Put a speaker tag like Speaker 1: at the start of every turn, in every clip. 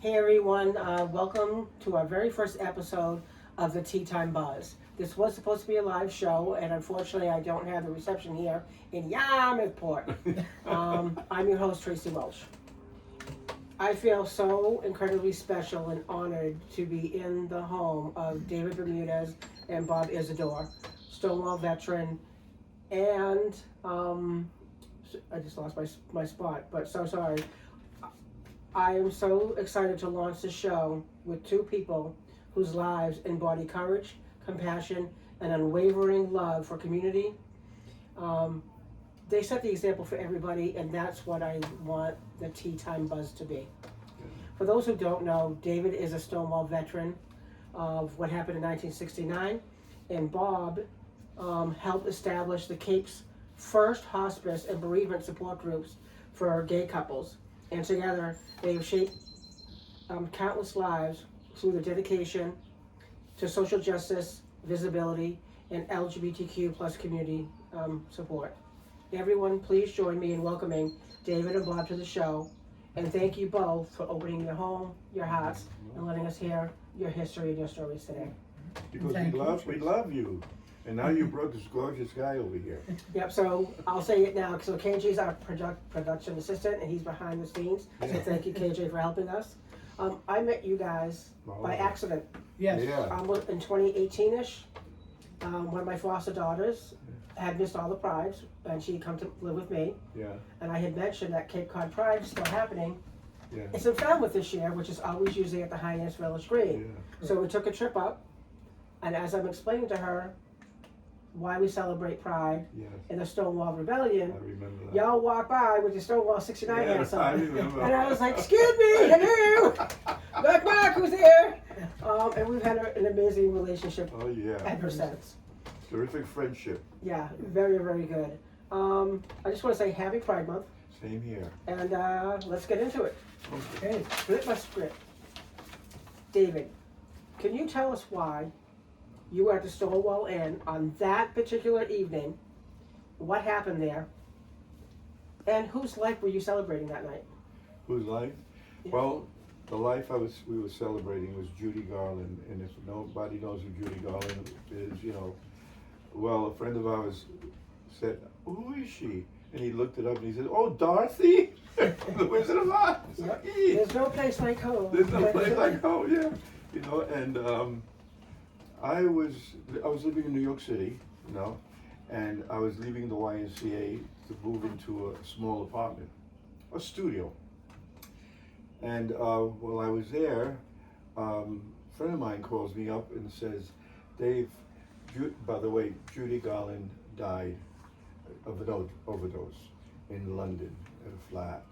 Speaker 1: Hey everyone, welcome to our very first episode of the Tea Time Buzz. This was supposed to be a live show, and unfortunately I don't have the reception here in Yarmouthport. I'm your host, Tracy Welsh. I feel so incredibly special and honored to be in the home of David Bermudez and Bob Isadore, Stonewall veteran, and I just lost my spot, but so sorry. I am so excited to launch the show with two people whose lives embody courage, compassion, and unwavering love for community. They set the example for everybody, and that's what I want the Tea Time Buzz to be. For those who don't know, David is a Stonewall veteran of what happened in 1969, and Bob helped establish the Cape's first hospice and bereavement support groups for gay couples. And together, they have shaped countless lives through their dedication to social justice, visibility, and LGBTQ plus community support. Everyone, please join me in welcoming David and Bob to the show. And thank you both for opening your home, your hearts, and letting us hear your history and your stories today.
Speaker 2: Because we love you. And now you brought this gorgeous guy over here.
Speaker 1: Yep, so I'll say it now. So KJ's our production assistant, and he's behind the scenes. So thank you, KJ, for helping us. I met you guys by accident.
Speaker 2: Yes.
Speaker 1: Yeah. In 2018-ish. One of my foster daughters had missed all the prides, and she had come to live with me.
Speaker 2: Yeah.
Speaker 1: And I had mentioned that Cape Cod Pride is still happening.
Speaker 2: Yeah.
Speaker 1: It's in Falmouth this year, which is always usually at the Highness Village Green. Yeah. So we took a trip up, and as I'm explaining to her why we celebrate Pride in the Stonewall Rebellion,
Speaker 2: I remember that.
Speaker 1: Y'all walk by with your Stonewall 69 hats on.
Speaker 2: I remember.
Speaker 1: And I was like, excuse me, hello, Mark, who's here? And we've had an amazing relationship ever since.
Speaker 2: Terrific friendship.
Speaker 1: Yeah, very, very good. I just want to say happy Pride Month.
Speaker 2: Same here.
Speaker 1: And let's get into it.
Speaker 2: Okay.
Speaker 1: Flip my script. David, can you tell us why you were at the Stonewall Inn on that particular evening? What happened there? And whose life were you celebrating that night?
Speaker 2: Whose life?
Speaker 1: Yeah.
Speaker 2: Well, the life we were celebrating was Judy Garland, and if nobody knows who Judy Garland is, well, a friend of ours said, "Who is she?" And he looked it up and he said, "Oh, Dorothy, the Wizard of Oz."
Speaker 1: Yep. There's no place like home.
Speaker 2: There's no place like home, yeah. And I was living in New York City, and I was leaving the YMCA to move into a small apartment, a studio. And while I was there, a friend of mine calls me up and says, "Dave, by the way, Judy Garland died of an overdose in London at a flat.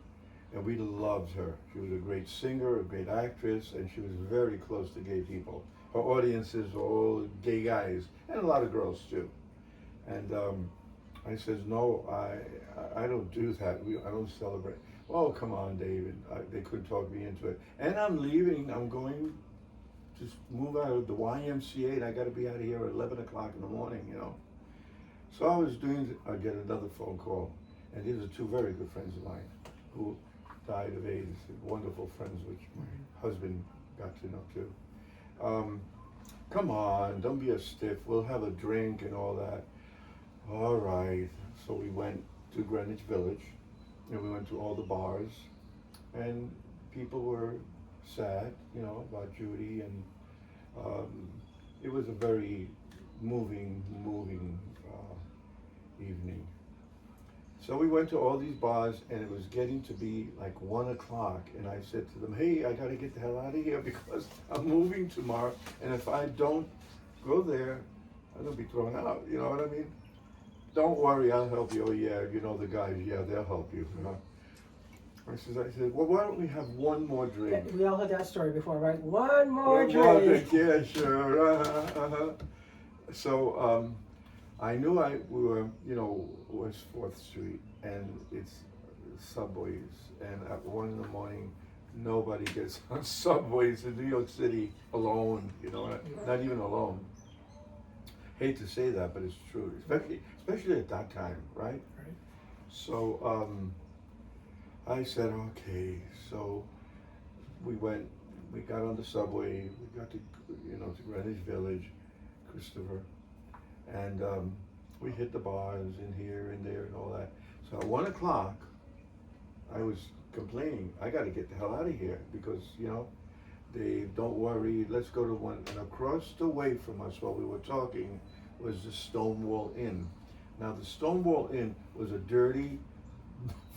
Speaker 2: And we loved her. She was a great singer, a great actress, and she was very close to gay people. Her audiences were all gay guys, and a lot of girls too." And I says, "No, I don't do that. I don't celebrate." "Oh, come on, David." They couldn't talk me into it. And I'm leaving. I'm going to move out of the YMCA, and I got to be out of here at 11 o'clock in the morning, So I get another phone call, and these are two very good friends of mine who died of AIDS, wonderful friends, which my husband got to know too. "Come on, don't be a stiff. We'll have a drink and all that." All right. So we went to Greenwich Village, and we went to all the bars, and people were sad, about Judy, and it was a very moving evening. So we went to all these bars, and it was getting to be like 1 o'clock, and I said to them, "Hey, I gotta get the hell out of here because I'm moving tomorrow, and if I don't go there, I'm gonna be thrown out." You know what I mean? "Don't worry, I'll help you." "Oh yeah, the guys, they'll help you." I said, "Well, why don't we have one more drink?"
Speaker 1: We all heard that story before, right? One more drink.
Speaker 2: Yeah, sure. So I knew we were, West 4th Street, and it's subways, and at 1 in the morning, nobody gets on subways in New York City alone, not even alone. Hate to say that, but it's true, especially at that time, right? So I said, okay, so we went we got on the subway, we got to, to Greenwich Village, Christopher, and we hit the bars in here and there and all that. So at 1 o'clock, I was complaining, I gotta get the hell out of here, because, Dave, don't worry, let's go to one. And across the way from us while we were talking was the Stonewall Inn. Now the Stonewall Inn was a dirty,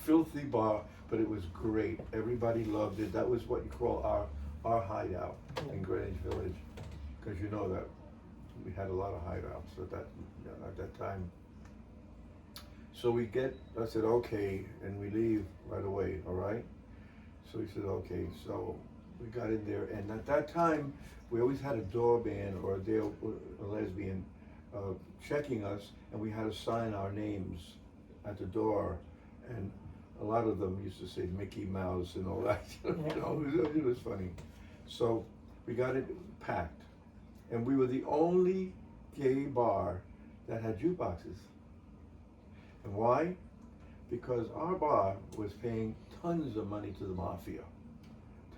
Speaker 2: filthy bar, but it was great. Everybody loved it. That was what you call our hideout in Greenwich Village, because you know that we had a lot of hideouts at that time. So I said, okay, and we leave right away, all right? So he said, okay, so we got in there, and at that time, we always had a doorman or a lesbian checking us, and we had to sign our names at the door, and a lot of them used to say Mickey Mouse and all that, it was funny. So we got it packed, and we were the only gay bar that had jukeboxes. And why? Because our bar was paying tons of money to the mafia.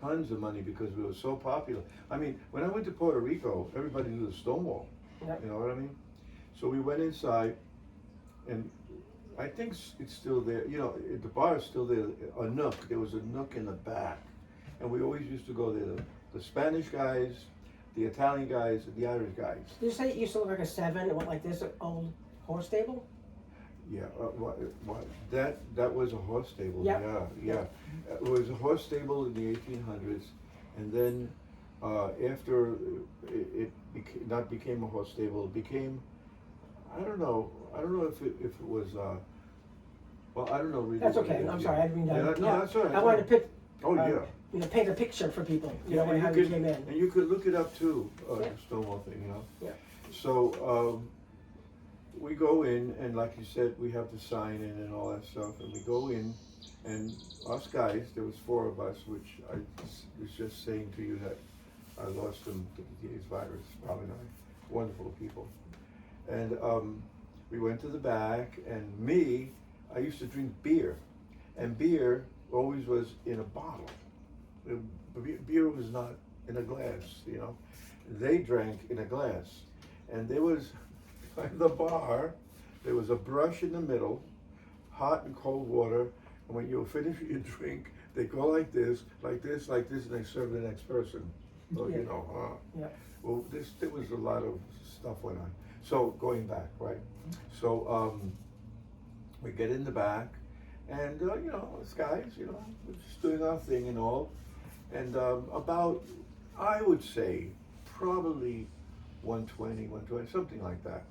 Speaker 2: Tons of money, because we were so popular. I mean, when I went to Puerto Rico, everybody knew the Stonewall.
Speaker 1: Yep.
Speaker 2: You know what I mean? So we went inside, and I think it's still there. The bar is still there. A nook. There was a nook in the back, and we always used to go there. The Spanish guys, the Italian guys, and the Irish guys.
Speaker 1: Did you say it used to look like a 7? It went like this, an old horse stable?
Speaker 2: Yeah, that was a horse stable.
Speaker 1: Yep.
Speaker 2: Yeah. It was a horse stable in the 1800s, and then after it became a horse stable, it became, I don't know if it was, well, I don't know really.
Speaker 1: That's okay, I'm sorry, I didn't mean that.
Speaker 2: No, that's all right.
Speaker 1: I wanted to pick,
Speaker 2: Oh, yeah.
Speaker 1: paint a picture for people,
Speaker 2: Yeah,
Speaker 1: how you came in.
Speaker 2: And you could look it up too,
Speaker 1: Yeah.
Speaker 2: the Stonewall thing,
Speaker 1: Yeah.
Speaker 2: So, we go in, and like you said, we have to sign in and all that stuff, and we go in, and us guys, there was 4 of us, which I was just saying to you that I lost them to the AIDS virus, probably not. Wonderful people. And we went to the back, and I used to drink beer, and beer always was in a bottle. Beer was not in a glass, They drank in a glass, and there was, by the bar, there was a brush in the middle, hot and cold water, and when you finish your drink, they go like this, like this, like this, and they serve the next person. So,
Speaker 1: Yeah. Yeah.
Speaker 2: Well, there was a lot of stuff went on. So, going back, right? So, we get in the back, and, us guys, we're just doing our thing and all. And about, I would say, probably 120, something like that.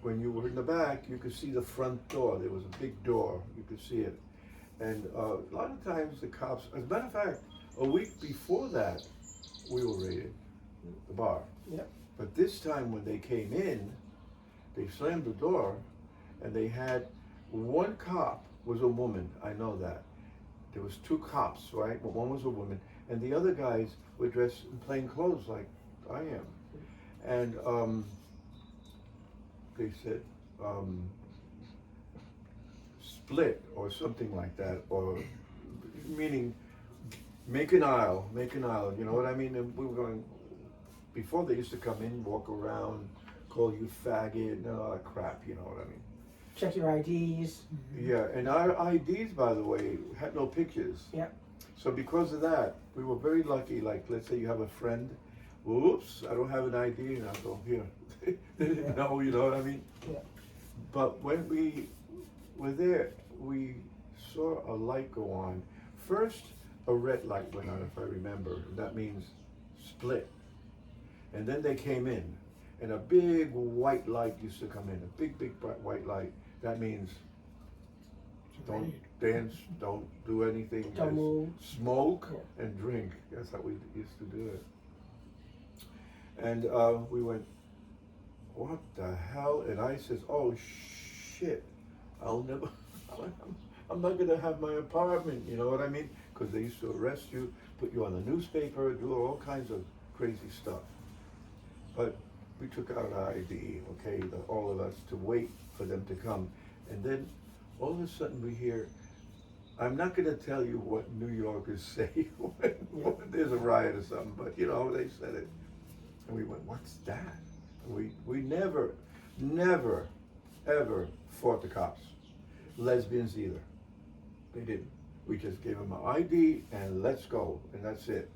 Speaker 2: When you were in the back, you could see the front door. There was a big door, you could see it. And a lot of times the cops, as a matter of fact, a week before that, we were raided, the bar.
Speaker 1: Yep.
Speaker 2: But this time when they came in, they slammed the door, and they had, one cop was a woman, I know that. There was 2 cops, right? But one was a woman, and the other guys were dressed in plain clothes like I am. And they said, split or something like that, or meaning make an aisle, you know what I mean? And we were going, before they used to come in, walk around, call you faggot and all that crap, you know what I mean?
Speaker 1: Check your IDs.
Speaker 2: Yeah, and our IDs, by the way, had no pictures.
Speaker 1: Yeah.
Speaker 2: So because of that, we were very lucky. Like, let's say you have a friend, whoops, I don't have an ID, and I'll go, here. They didn't know, you know what I mean?
Speaker 1: Yeah.
Speaker 2: But when we were there, we saw a light go on. First, a red light went on, if I remember. That means split. And then they came in, and a big white light used to come in, a big, big bright white light. That means don't dance, don't do anything,
Speaker 1: Don't
Speaker 2: just
Speaker 1: move.
Speaker 2: smoke
Speaker 1: Yeah.
Speaker 2: and drink. That's how we used to do it. And we went, what the hell? And I says, oh shit, I'll never, I'm not gonna have my apartment, you know what I mean? Because they used to arrest you, put you on the newspaper, do all kinds of crazy stuff. But we took out our ID, okay, all of us, to wait for them to come. And then all of a sudden we hear I'm not gonna tell you what New Yorkers say when,
Speaker 1: Yeah.
Speaker 2: when there's a riot or something, but you know, they said it. And we went, what's that? And we never, never, ever fought the cops. Lesbians either. They didn't. We just gave them an ID and let's go, and that's it.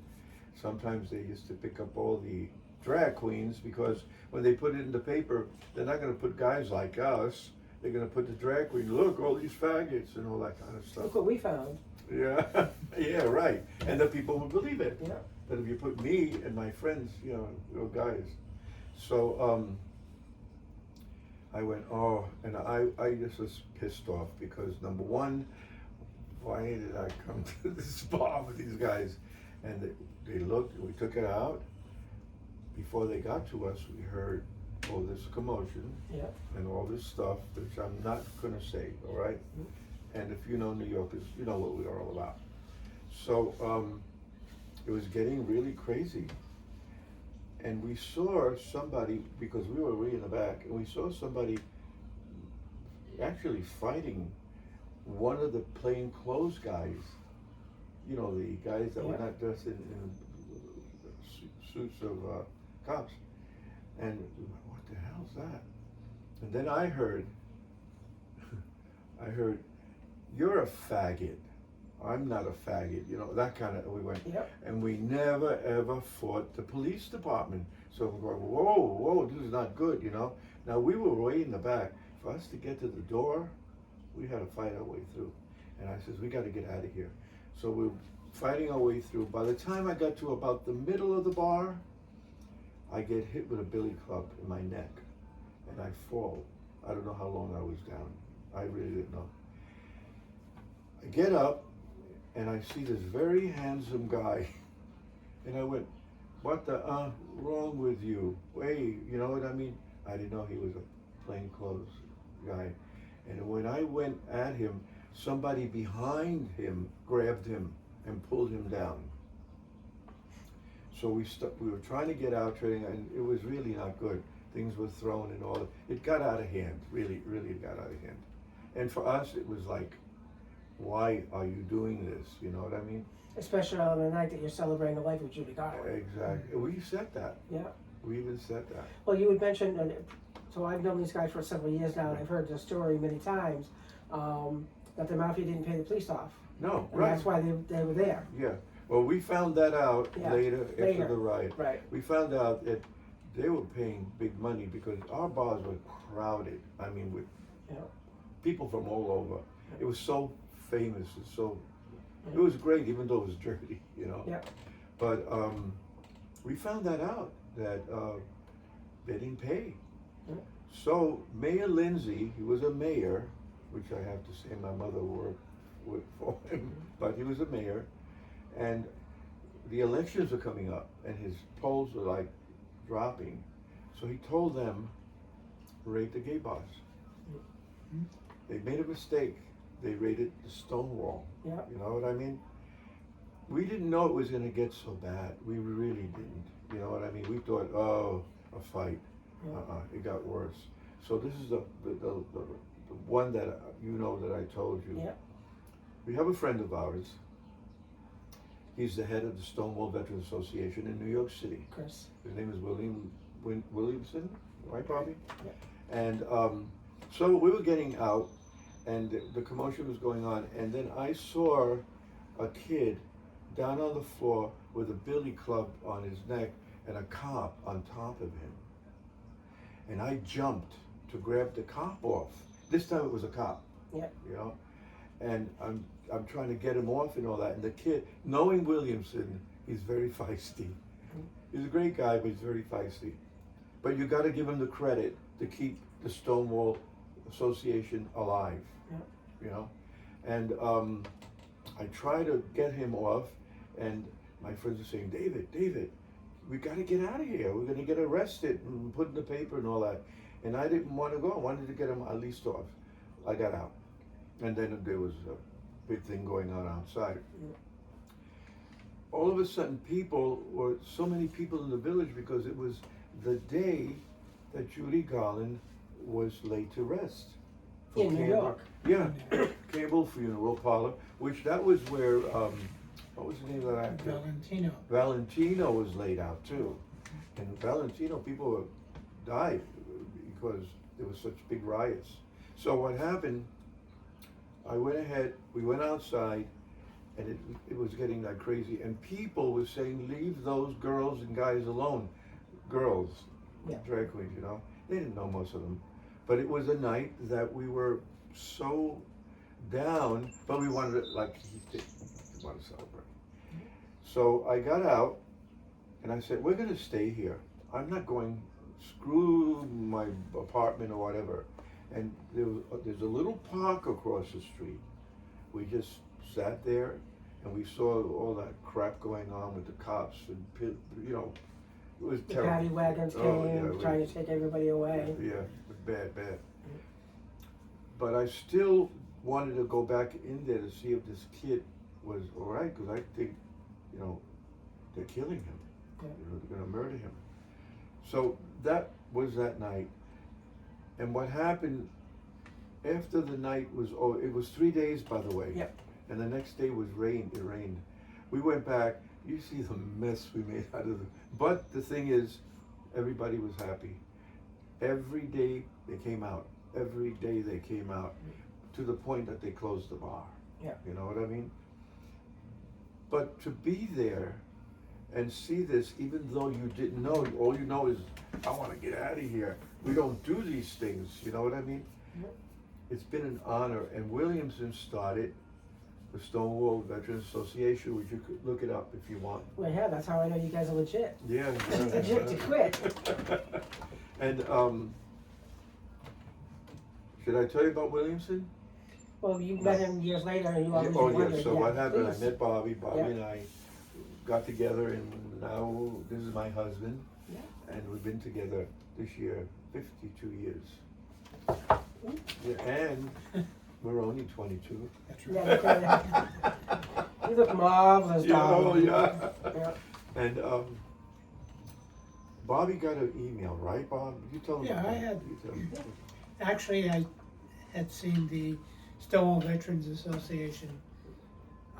Speaker 2: Sometimes they used to pick up all the drag queens because when they put it in the paper, they're not gonna put guys like us. They're gonna put the drag queen, look, all these faggots and all that kind of stuff.
Speaker 1: Look what we found.
Speaker 2: Yeah, yeah, right. And the people would believe it.
Speaker 1: Yeah.
Speaker 2: That if you put me and my friends, you know, we were guys. So I went, oh, and I just was pissed off because number one, why did I come to this bar with these guys? And they looked, we took it out. Before they got to us, we heard all this commotion
Speaker 1: Yeah.
Speaker 2: and all this stuff, which I'm not gonna say, all right? And if you know New Yorkers, you know what we are all about. So it was getting really crazy. And we saw somebody, because we were way in the back, and we saw somebody actually fighting one of the plain clothes guys. You know, the guys that were not dressed in suits of cops. And we went, what the hell's that? And then I heard, you're a faggot. I'm not a faggot, you know, that kind of, we went.
Speaker 1: Yep.
Speaker 2: And we never ever fought the police department. So we're going, whoa, this is not good, you know. Now we were way in the back. For us to get to the door, we had to fight our way through. And I says, we got to get out of here. So we're fighting our way through. By the time I got to about the middle of the bar, I get hit with a billy club in my neck. And I fall. I don't know how long I was down. I really didn't know. I get up, and I see this very handsome guy, and I went, what the wrong with you? Wait, you know what I mean? I didn't know he was a plainclothes guy. And when I went at him, somebody behind him grabbed him and pulled him down. So we were trying to get out, and it was really not good. Things were thrown and all. It got out of hand, really, really got out of hand. And for us, it was like, why are you doing this? You know what I mean?
Speaker 1: Especially on the night that you're celebrating the life of Judy Garland.
Speaker 2: Exactly. We said that.
Speaker 1: Yeah.
Speaker 2: We even said that.
Speaker 1: Well, you had mentioned, so I've known these guys for several years now, and I've heard the story many times, that the mafia didn't pay the police off.
Speaker 2: No,
Speaker 1: And
Speaker 2: right.
Speaker 1: that's why they were there.
Speaker 2: Yeah. Well, we found that out later after
Speaker 1: later.
Speaker 2: the riot.
Speaker 1: Right.
Speaker 2: We found out that they were paying big money because our bars were crowded. I mean, with people from all over. It was so famous and so, it was great, even though it was dirty, you know.
Speaker 1: Yeah.
Speaker 2: But we found that out, that they didn't pay.
Speaker 1: Yeah.
Speaker 2: So Mayor Lindsay, he was a mayor, which I have to say my mother worked for him, but he was a mayor, and the elections were coming up, and his polls were like dropping. So he told them, raid the gay bars. They made a mistake. They raided the Stonewall.
Speaker 1: Yeah.
Speaker 2: You know what I mean? We didn't know it was going to get so bad. We really didn't. You know what I mean? We thought, oh, a fight.
Speaker 1: Yeah.
Speaker 2: It got worse. So this is the one that you know that I told you.
Speaker 1: Yeah.
Speaker 2: We have a friend of ours. He's the head of the Stonewall Veterans Association in New York City.
Speaker 1: Chris.
Speaker 2: His name is Williamson, right, Bobby?
Speaker 1: Yeah.
Speaker 2: And so we were getting out, and the commotion was going on, and then I saw a kid down on the floor with a billy club on his neck and a cop on top of him. And I jumped to grab the cop off. This time it was a cop.
Speaker 1: Yeah.
Speaker 2: You know? And I'm trying to get him off and all that. And the kid, knowing Williamson, he's very feisty. He's a great guy, but he's very feisty. But you got to give him the credit to keep the Stonewall Association alive.
Speaker 1: Yeah.
Speaker 2: You know? And I try to get him off, and my friends are saying, David, we got to get out of here. We're going to get arrested and put in the paper and all that. And I didn't want to go. I wanted to get him at least off. I got out. And then there was a big thing going on outside.
Speaker 1: Yeah.
Speaker 2: All of a sudden, so many people in the village, because it was the day that Judy Garland was laid to rest
Speaker 1: In New York.
Speaker 2: Yeah, Cable Funeral Parlor, which that was where, what was the name of that actor?
Speaker 3: Valentino.
Speaker 2: Valentino was laid out too. And Valentino, people died because there was such big riots. So what happened, I went ahead, we went outside, and it was getting like crazy, and people were saying, leave those girls and guys alone. Girls,
Speaker 1: Yeah.
Speaker 2: drag queens, you know, they didn't know most of them. But it was a night that we were so down, but we wanted to, like, he wanted to celebrate. So I got out, and I said, we're gonna stay here. I'm not going, screw my apartment or whatever. And there's a little park across the street. We just sat there, and we saw all that crap going on with the cops, and, you know, it was
Speaker 1: The
Speaker 2: terrible.
Speaker 1: paddy wagons came,
Speaker 2: Oh, yeah,
Speaker 1: trying to take everybody away.
Speaker 2: Yeah, bad. But I still wanted to go back in there to see if this kid was all right, because I think, you know, they're killing him.
Speaker 1: Yeah.
Speaker 2: You know, they're gonna murder him. So that was that night. And what happened after the night was, it was 3 days, by the way.
Speaker 1: Yep.
Speaker 2: And the next day was rain, it rained. We went back, you see the mess we made out of it. But the thing is, everybody was happy. Every day they came out. Every day they came out, to the point that they closed the bar.
Speaker 1: Yeah.
Speaker 2: You know what I mean? But to be there and see this, even though you didn't know, all you know is, I want to get out of here. We don't do these things, you know what I mean?
Speaker 1: Yep.
Speaker 2: It's been an honor, and Williamson started the Stonewall Veterans Association, which you could look it up if you want.
Speaker 1: Well, yeah, that's how I know you guys are legit.
Speaker 2: Yeah.
Speaker 1: Legit to quit.
Speaker 2: And should I tell you about Williamson?
Speaker 1: Well, you met him years later, and you always
Speaker 2: Oh,
Speaker 1: wondered.
Speaker 2: yeah, so what happened, I
Speaker 1: please.
Speaker 2: met Bobby,
Speaker 1: Yeah.
Speaker 2: and I got together, and now this is my husband.
Speaker 1: Yeah.
Speaker 2: And we've been together this year 52 years.
Speaker 1: Ooh.
Speaker 2: Yeah, and we're only 22.
Speaker 3: That's
Speaker 1: Yeah,
Speaker 3: right.
Speaker 1: you look marvelous,
Speaker 2: Yeah, oh,
Speaker 1: darling.
Speaker 2: yeah.
Speaker 1: Yeah.
Speaker 2: And Bobby got an email, right, Bob? You tell him.
Speaker 3: Yeah,
Speaker 2: about
Speaker 3: I
Speaker 2: that.
Speaker 3: had-
Speaker 2: You tell him.
Speaker 3: Actually, I had seen the Stonewall Veterans Association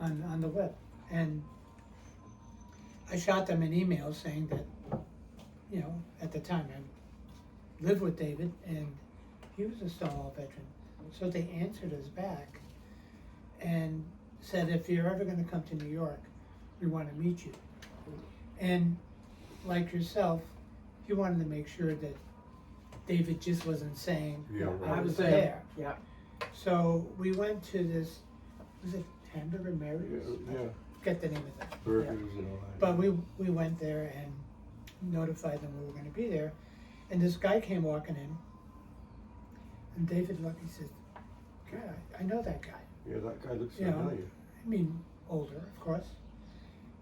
Speaker 3: on the web, and I shot them an email saying that, you know, at the time I lived with David, and he was a Stonewall veteran. So they answered us back and said, if you're ever going to come to New York, we want to meet you. And like yourself, you wanted to make sure that David just wasn't saying,
Speaker 2: Yeah,
Speaker 3: I
Speaker 2: right.
Speaker 3: was there.
Speaker 1: Yeah.
Speaker 3: So we went to this, was it Hamburger Mary's?
Speaker 2: Yeah,
Speaker 3: Get the name of that.
Speaker 2: burgers and all that.
Speaker 3: But we went there and notified them we were gonna be there. And this guy came walking in. And David looked, he says, God, I know that guy.
Speaker 2: Yeah, that guy looks
Speaker 3: You know,
Speaker 2: familiar.
Speaker 3: I mean, older, of course.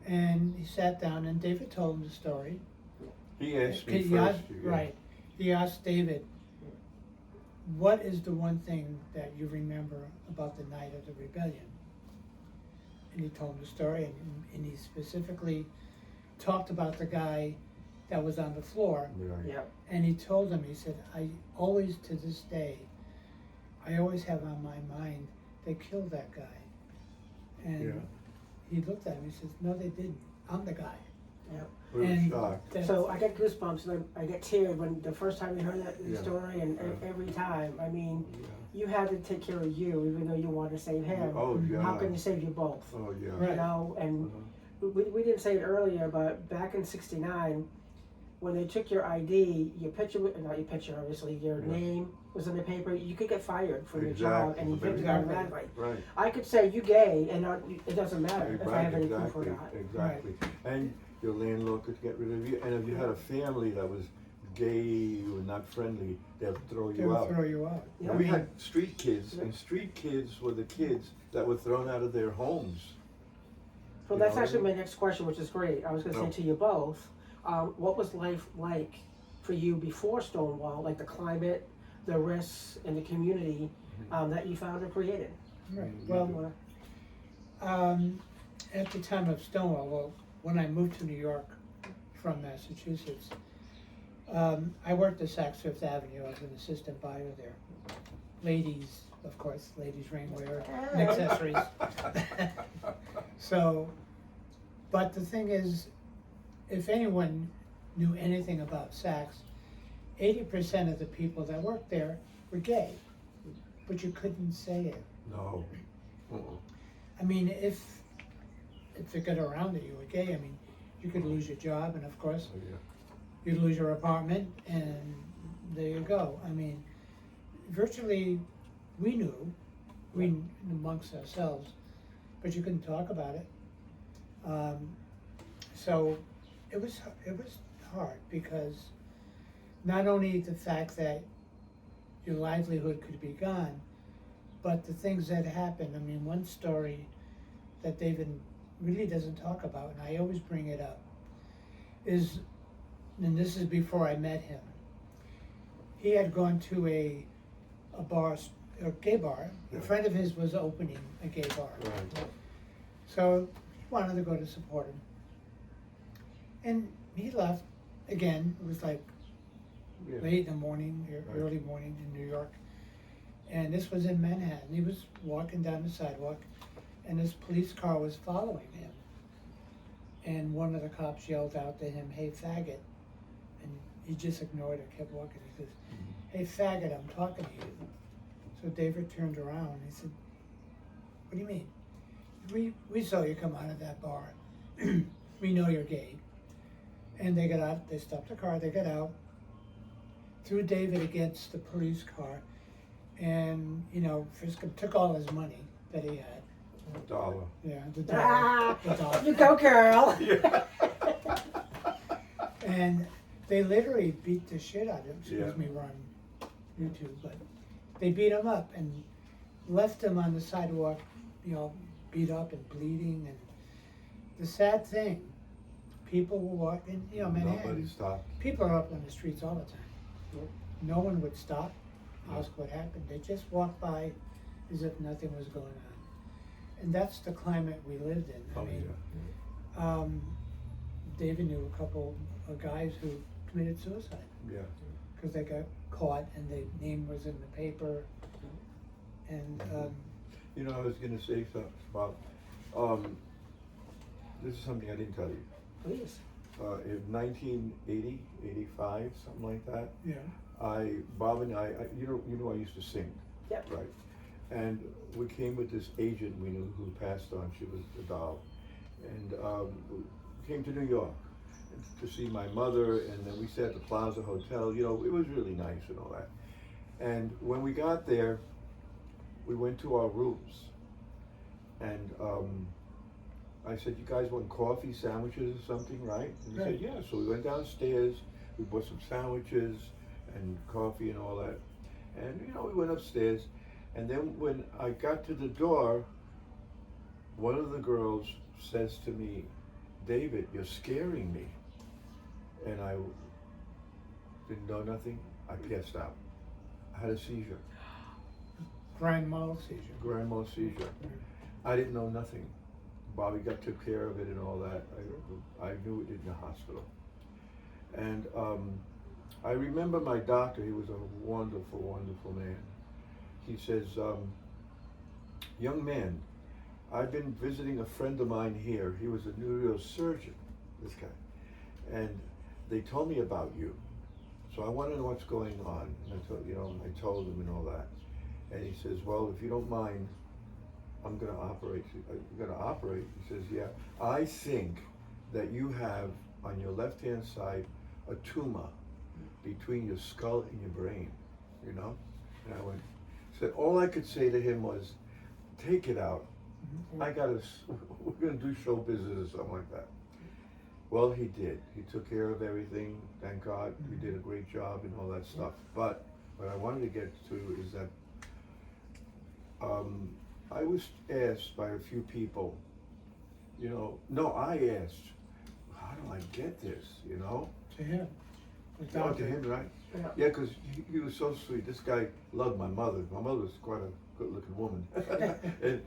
Speaker 3: And he sat down and David told him the story.
Speaker 2: He asked me
Speaker 3: He
Speaker 2: first.
Speaker 3: asked- Right. He asked David, what is the one thing that you remember about the night of the rebellion? And he told him the story, and he specifically talked about the guy that was on the floor.
Speaker 2: Right.
Speaker 1: Yeah.
Speaker 3: And he told him, he said, I always, to this day, I always have on my mind, they killed that guy. And
Speaker 2: Yeah.
Speaker 3: he looked at him, he says, no, they didn't, I'm the guy.
Speaker 1: Yeah.
Speaker 2: We were
Speaker 3: And
Speaker 2: shocked.
Speaker 3: that's-
Speaker 1: So I get goosebumps, and I get teared when the first time you heard that
Speaker 2: Yeah.
Speaker 1: story, and
Speaker 2: Yeah.
Speaker 1: every time. I mean,
Speaker 2: Yeah.
Speaker 1: you had to take care of you, even though you wanted to save him.
Speaker 2: Oh, yeah.
Speaker 1: How can you save you both?
Speaker 2: Oh, yeah.
Speaker 3: Right.
Speaker 1: You know, and
Speaker 2: Uh-huh.
Speaker 1: we didn't say it earlier, but back in '69, when they took your ID, your picture, not your picture, obviously, your
Speaker 2: Yeah.
Speaker 1: name was in the paper, you could get fired from your job,
Speaker 2: Exactly.
Speaker 1: and you picked it
Speaker 3: Exactly.
Speaker 1: automatically.
Speaker 2: Right.
Speaker 1: I could say you gay, and it doesn't matter if I
Speaker 2: Right,
Speaker 1: have any proof or
Speaker 2: exactly,
Speaker 1: not.
Speaker 2: exactly. And your landlord could get rid of you, and if you had a family that was gay or not friendly, they'll throw
Speaker 3: They
Speaker 2: you
Speaker 3: would
Speaker 2: out.
Speaker 3: throw you out.
Speaker 1: Yeah.
Speaker 2: And we had street kids,
Speaker 1: Yeah.
Speaker 2: and street kids were the kids that were thrown out of their homes.
Speaker 1: Well,
Speaker 2: You
Speaker 1: that's
Speaker 2: know?
Speaker 1: actually my next question, which is great. I was going to
Speaker 2: No.
Speaker 1: say to you both, what was life like for you before Stonewall, like the climate, the risks, and the community that you found and created?
Speaker 3: Right,
Speaker 2: Mm,
Speaker 3: well, at the time of Stonewall, well, when I moved to New York from Massachusetts, I worked at Saks Fifth Avenue. I was an assistant buyer there. ladies, of course, ladies rainwear and accessories. So, but the thing is, if anyone knew anything about Saks, 80% of the people that worked there were gay, but you couldn't say it.
Speaker 2: No.
Speaker 3: I mean, if it got around that you were gay, I mean, you could lose your job, and of course,
Speaker 2: Oh, yeah.
Speaker 3: you'd lose your apartment, and there you go. I mean, virtually, we knew, amongst ourselves, but you couldn't talk about it. So it was hard, because not only the fact that your livelihood could be gone, but the things that happened. I mean, one story that David really doesn't talk about, and I always bring it up, is, and this is before I met him, he had gone to a bar, a gay bar.
Speaker 2: Yeah.
Speaker 3: A friend of his was opening a gay bar.
Speaker 2: Right.
Speaker 3: So he wanted to go to support him. And he left. Again, it was like
Speaker 2: Yeah.
Speaker 3: late in the morning,
Speaker 2: Right.
Speaker 3: early morning in New York. And this was in Manhattan. He was walking down the sidewalk, and this police car was following him. And one of the cops yelled out to him, "Hey, faggot." And he just ignored it, kept walking. He says, "Hey, faggot, I'm talking to you." So David turned around and he said, "What do you mean? We saw you come out of that bar. We know you're gay." And they got out, they stopped the car, they got out, threw David against the police car, and, frisked him, took all his money that he had.
Speaker 2: $1.
Speaker 3: Yeah, the
Speaker 1: Ah,
Speaker 3: dollar.
Speaker 1: you go, girl.
Speaker 2: Yeah.
Speaker 3: And they literally beat the shit out of him. Excuse
Speaker 2: Yeah.
Speaker 3: me, we're on YouTube, but they beat him up and left him on the sidewalk, beat up and bleeding. And the sad thing, people were walking,
Speaker 2: Nobody
Speaker 3: Manhattan,
Speaker 2: stopped.
Speaker 3: people are up on the streets all the time. No one would stop, ask what happened. They just walked by as if nothing was going on. And that's the climate we lived in. I
Speaker 2: Oh,
Speaker 3: mean,
Speaker 2: yeah.
Speaker 3: David knew a couple of guys who committed suicide
Speaker 2: Yeah.
Speaker 3: because they got caught and their name was in the paper. And
Speaker 2: I was gonna say something about, this is something I didn't tell you.
Speaker 1: Please.
Speaker 2: In 1980, 85, something like that,
Speaker 3: yeah,
Speaker 2: Bob and I I used to sing.
Speaker 1: Yep.
Speaker 2: Right. And we came with this agent we knew who passed on. She was a doll. And came to New York to see my mother, and then we stayed at the Plaza Hotel. It was really nice and all that. And when we got there, we went to our rooms. And I said, "You guys want coffee, sandwiches, or something, right?" And he said, "Yeah." So we went downstairs, we bought some sandwiches and coffee and all that. And, we went upstairs. And then when I got to the door, one of the girls says to me, "David, you're scaring me." And I didn't know nothing. I passed out. I had a seizure,
Speaker 3: grand mal seizure.
Speaker 2: grand mal seizure. I didn't know nothing. Bobby took care of it and all that. I knew it in the hospital. And I remember my doctor. He was a wonderful, wonderful man. He says, "Young man, I've been visiting a friend of mine here. He was a neurosurgeon, this guy. And they told me about you. So I want to know what's going on." And I told him and all that. And he says, "Well, if you don't mind, I'm going to operate." "You're going to operate?" He says, "Yeah. I think that you have on your left-hand side a tumor between your skull and your brain, And I went, so all I could say to him was, "Take it out. We're going to do show business or something like that." Well, he did. He took care of everything. Thank God. He did a great job and all that stuff. But what I wanted to get to is that I was asked by a few people, I asked, "How do I get this?"
Speaker 3: To him.
Speaker 2: Oh, to him, right? Yeah, because he was so sweet. This guy loved my mother. My mother was quite a good-looking woman. And,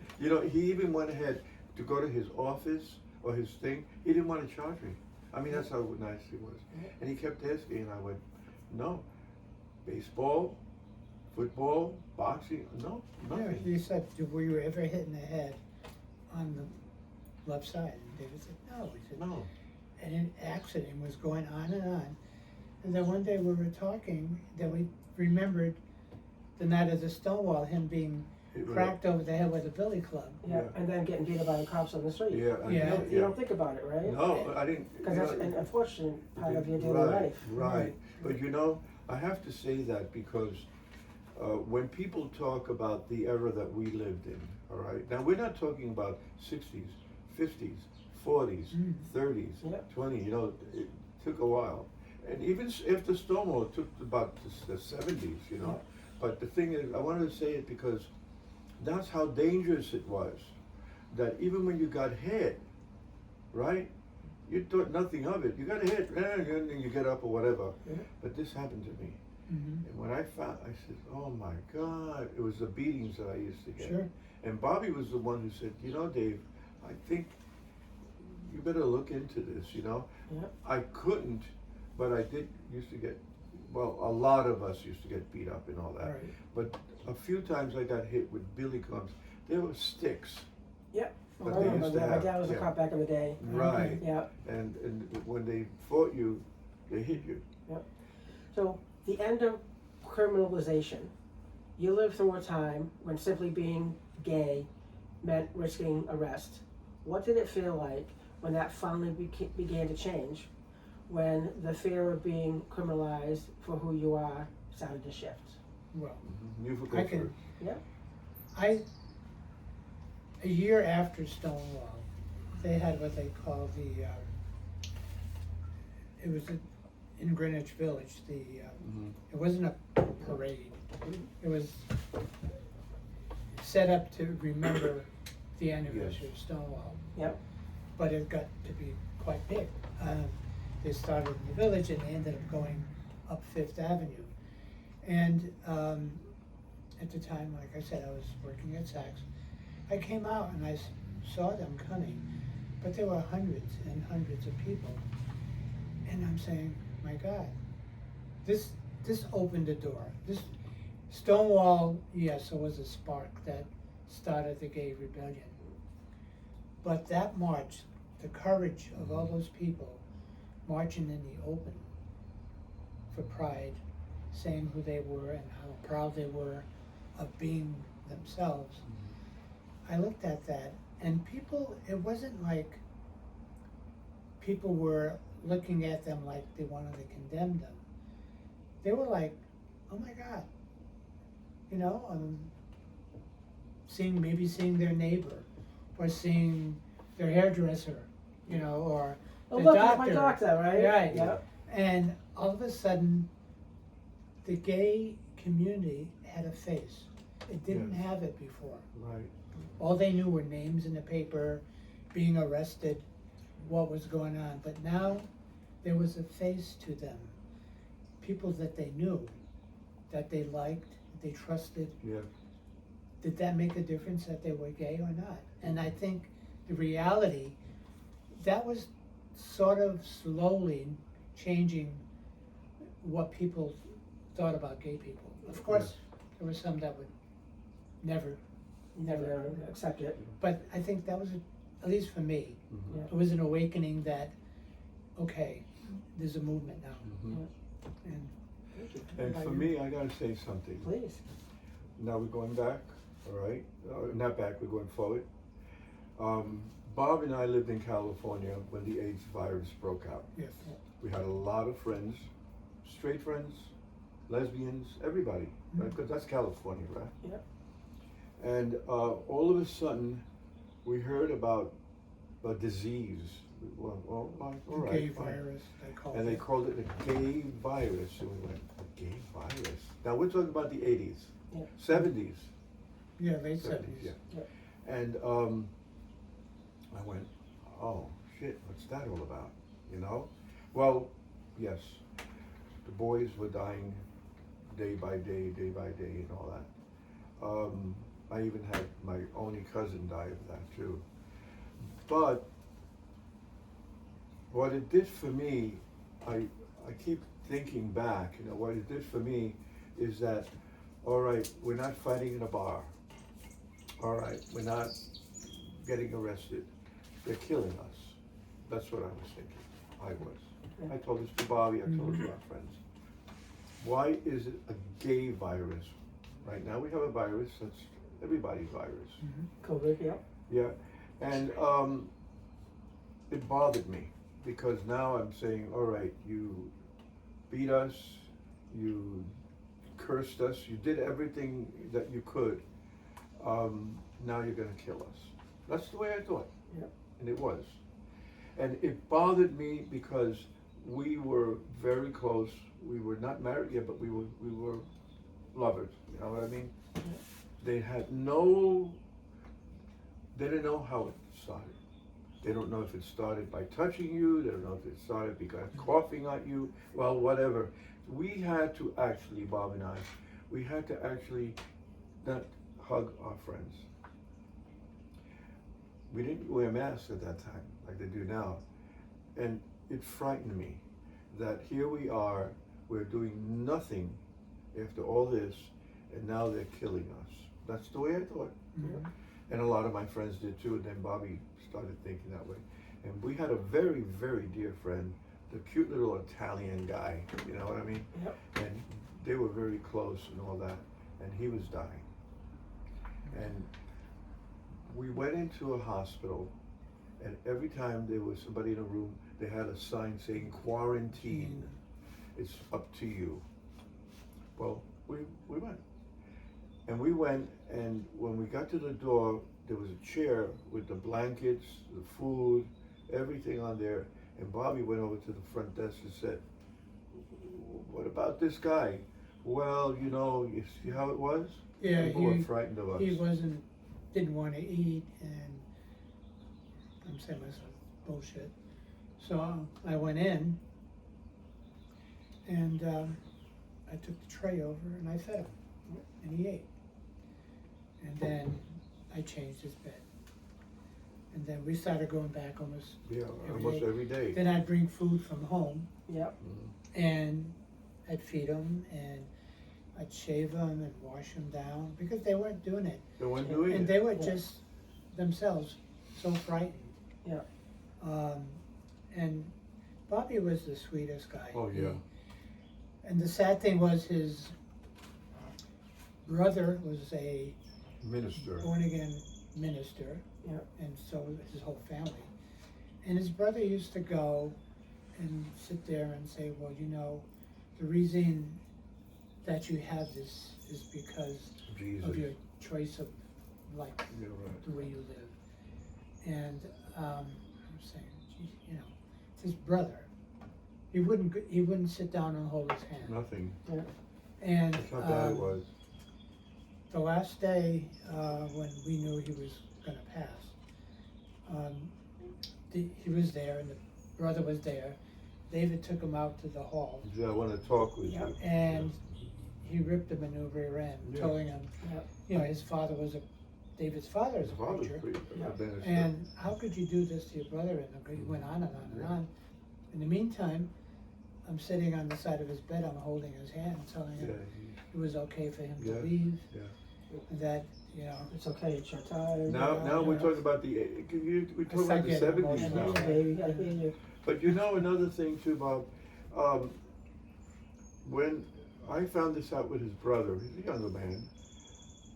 Speaker 2: he even went ahead to go to his office or his thing. He didn't want to charge me. I mean, that's how nice he was. And he kept asking, and I went, "No. Baseball, Football, boxing, no,
Speaker 3: Yeah,
Speaker 2: nothing.
Speaker 3: he said, were you ever hit in the head on the left side? And David said, no. He said,
Speaker 2: No.
Speaker 3: and an accident was going on and on. And then one day we were talking, that we remembered the night of the Stonewall, him being cracked over the head with a billy club.
Speaker 1: Yeah, and then getting beat up by the cops on the street.
Speaker 2: Yeah,
Speaker 3: Yeah.
Speaker 1: You don't think about it, right?
Speaker 2: No, I didn't.
Speaker 1: Because that's an unfortunate part of your daily
Speaker 2: Right,
Speaker 1: life.
Speaker 2: Right, but you know, I have to say that because when people talk about the era that we lived in, all right, now we're not talking about 60s, 50s, 40s, 30s,
Speaker 1: Yep.
Speaker 2: 20, you know, it took a while. And even after Stonewall, it took about the 70s, you know.
Speaker 1: Yep.
Speaker 2: But the thing is, I wanted to say it because that's how dangerous it was. That even when you got hit, right, you thought nothing of it. You got hit, and then you get up or whatever.
Speaker 1: Yeah.
Speaker 2: But this happened to me.
Speaker 3: Mm-hmm.
Speaker 2: And when I said, oh my God, it was the beatings that I used to get.
Speaker 3: Sure.
Speaker 2: And Bobby was the one who said, you know, Dave, I think you better look into this, you know.
Speaker 1: Yeah.
Speaker 2: I couldn't, but I used to get, well, a lot of us used to get beat up and all that.
Speaker 3: Right.
Speaker 2: But a few times I got hit with billy clubs. They were sticks.
Speaker 1: Yep.
Speaker 2: But
Speaker 1: I
Speaker 2: they
Speaker 1: remember
Speaker 2: used to
Speaker 1: that. My
Speaker 2: have-
Speaker 1: dad was a
Speaker 2: yeah.
Speaker 1: cop back in the day.
Speaker 2: Right.
Speaker 1: Yeah.
Speaker 2: And when they fought you, they hit you.
Speaker 1: So the end of criminalization. You lived through a time when simply being gay meant risking arrest. What did it feel like when that finally began to change? When the fear of being criminalized for who you are started to shift?
Speaker 3: Well,
Speaker 2: You
Speaker 3: I
Speaker 2: forgot
Speaker 3: can-
Speaker 2: first.
Speaker 3: a year after Stonewall, they had what they call it was in Greenwich Village, it wasn't a parade. It was set up to remember the anniversary of Stonewall.
Speaker 1: Yep.
Speaker 3: But it got to be quite big. They started in the village and they ended up going up Fifth Avenue. And at the time, like I said, I was working at Saks. I came out and I saw them coming, but there were hundreds and hundreds of people. And I'm saying, my God, this opened the door. This Stonewall, yes, it was a spark that started the gay rebellion. But that march, the courage of all those people marching in the open for pride, saying who they were and how proud they were of being themselves. I looked at that, and people, it wasn't like people were looking at them like they wanted to condemn them. They were like, oh my God, you know, seeing their neighbor, or seeing their hairdresser, you know, or
Speaker 1: Oh,
Speaker 3: the
Speaker 1: look,
Speaker 3: doctor.
Speaker 1: it's my doctor, right?
Speaker 3: Right.
Speaker 1: Yep.
Speaker 3: And all of a sudden, the gay community had a face. It didn't
Speaker 2: Yes.
Speaker 3: have it before.
Speaker 2: Right.
Speaker 3: All they knew were names in the paper, being arrested, what was going on. But now there was a face to them. People that they knew, that they liked, that they trusted.
Speaker 2: Yeah.
Speaker 3: Did that make a difference that they were gay or not? And I think the reality, that was sort of slowly changing what people thought about gay people. Of course, there were some that would never,
Speaker 1: Never accept it.
Speaker 3: but I think that was, at least for me,
Speaker 2: Mhm.
Speaker 3: it was an awakening that, okay, there's a movement now.
Speaker 2: Mhm.
Speaker 3: And
Speaker 1: Thank you.
Speaker 2: And
Speaker 1: How
Speaker 2: for
Speaker 1: about
Speaker 2: me, I gotta say something.
Speaker 1: you? Please.
Speaker 2: Now we're going back, all right? Not back, we're going forward. Bob and I lived in California when the AIDS virus broke out.
Speaker 3: yes,
Speaker 2: We had a lot of friends, straight friends, lesbians, everybody, right? Because that's California, right?
Speaker 1: Yep.
Speaker 2: And all of a sudden, we heard about a disease. Well, all right,
Speaker 3: gay
Speaker 2: fine.
Speaker 3: virus, they called
Speaker 2: And they
Speaker 3: it.
Speaker 2: called it a gay virus. And we went, a gay virus? Now we're talking about the 80s,
Speaker 1: Yeah.
Speaker 2: 70s.
Speaker 3: Yeah, late
Speaker 2: 70s,
Speaker 3: 70s.
Speaker 2: yeah.
Speaker 1: Yep.
Speaker 2: And I went, oh shit, what's that all about? You know? Well, yes, the boys were dying day by day and all that. I even had my only cousin die of that too. But what it did for me, I keep thinking back, you know, what it did for me is that all right, we're not fighting in a bar. All right, we're not getting arrested. They're killing us. That's what I was thinking. I was. I told this to Bobby, I told it to our friends. Why is it a gay virus? Right now we have a virus that's everybody's virus.
Speaker 1: COVID, yeah.
Speaker 2: Yeah, and it bothered me because now I'm saying, all right, you beat us, you cursed us, you did everything that you could. Now you're gonna kill us. That's the way I thought.
Speaker 1: Yeah.
Speaker 2: And it was. And it bothered me because we were very close. We were not married yet, but we were lovers. You know what I mean?
Speaker 1: Yeah.
Speaker 2: They didn't know how it started. They don't know if it started by touching you. They don't know if it started because coughing at you. Well, whatever. We had to actually, Bob and I, we had to actually not hug our friends. We didn't wear masks at that time like they do now. And it frightened me that here we are, we're doing nothing after all this, and now they're killing us. That's the way I thought.
Speaker 1: Yeah.
Speaker 2: And a lot of my friends did too, and then Bobby started thinking that way. And we had a very, very dear friend, the cute little Italian guy, you know what I mean?
Speaker 1: Yep.
Speaker 2: And they were very close and all that, and he was dying. And we went into a hospital, and every time there was somebody in a room, they had a sign saying quarantine. It's up to you. Well, we went. And we went, and when we got to the door, there was a chair with the blankets, the food, everything on there. And Bobby went over to the front desk and said, what about this guy? Well, you know, you see how it was?
Speaker 3: Yeah,
Speaker 2: People were frightened of us.
Speaker 3: he didn't want to eat, and I'm saying myself, bullshit. So I went in, and I took the tray over and I fed him, and he ate. And then I changed his bed. And then we started going back almost
Speaker 2: every day.
Speaker 3: Then I'd bring food from home,
Speaker 1: Yep.
Speaker 3: and I'd feed them, and I'd shave them and wash them down, because they weren't doing it.
Speaker 2: They weren't doing
Speaker 3: And
Speaker 2: it.
Speaker 3: they were just themselves so frightened.
Speaker 1: Yeah.
Speaker 3: And Bobby was the sweetest guy.
Speaker 2: Oh, yeah.
Speaker 3: And the sad thing was his brother was a
Speaker 2: Minister.
Speaker 3: born again minister.
Speaker 1: Yeah.
Speaker 3: And so was his whole family. And his brother used to go and sit there and say, well, you know, the reason that you have this is because
Speaker 2: Jesus.
Speaker 3: of your choice of life,
Speaker 2: You're right.
Speaker 3: the way you live. And I'm saying, geez, you know, it's his brother. He wouldn't sit down and hold his hand.
Speaker 2: Nothing.
Speaker 1: Yeah.
Speaker 3: And
Speaker 2: That's how bad it was.
Speaker 3: the last day when we knew he was going to pass, he was there, and the brother was there. David took him out to the hall,
Speaker 2: He said, I want to talk with
Speaker 1: Yeah.
Speaker 2: you.
Speaker 3: and he ripped him a new rear end,
Speaker 2: Yeah.
Speaker 3: telling him,
Speaker 1: Yep.
Speaker 3: you know, David's father is
Speaker 2: His
Speaker 3: a
Speaker 2: father's
Speaker 3: preacher,
Speaker 2: pretty
Speaker 1: Yeah.
Speaker 2: minister.
Speaker 3: and how could you do this to your brother? And he went on and on and
Speaker 2: Yeah.
Speaker 3: on. In the meantime, I'm sitting on the side of his bed, I'm holding his hand, telling
Speaker 2: Yeah,
Speaker 3: him it was okay for him
Speaker 2: Yeah.
Speaker 3: to leave,
Speaker 2: yeah.
Speaker 3: and that, you know,
Speaker 1: It's okay, it's your time.
Speaker 2: Now we're talking about we talk about the
Speaker 3: getting
Speaker 2: 70s
Speaker 1: I
Speaker 3: emotional.
Speaker 1: hear
Speaker 2: now.
Speaker 1: you, baby, I hear you.
Speaker 2: But you know another thing too, Bob. When I found this out with his brother, he's a younger man,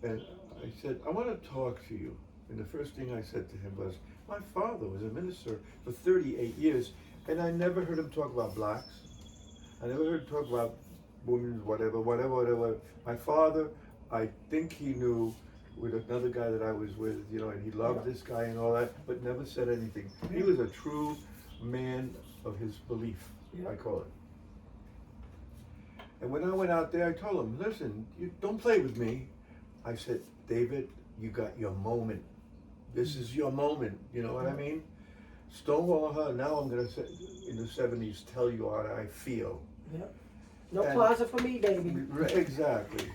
Speaker 2: and I said, I want to talk to you. And the first thing I said to him was, my father was a minister for 38 years, and I never heard him talk about blacks. I never heard him talk about women, whatever. My father, I think he knew with another guy that I was with, you know, and he loved this guy and all that, but never said anything. He was a true man of his belief, I call it. And when I went out there, I told him, listen, you don't play with me. I said, David, you got your moment. This is your moment, you know what I mean? Stonewall her, now I'm gonna say, in the 70s, tell you how I feel.
Speaker 1: Yep. No
Speaker 2: And-
Speaker 1: plaza for me, baby.
Speaker 2: Exactly.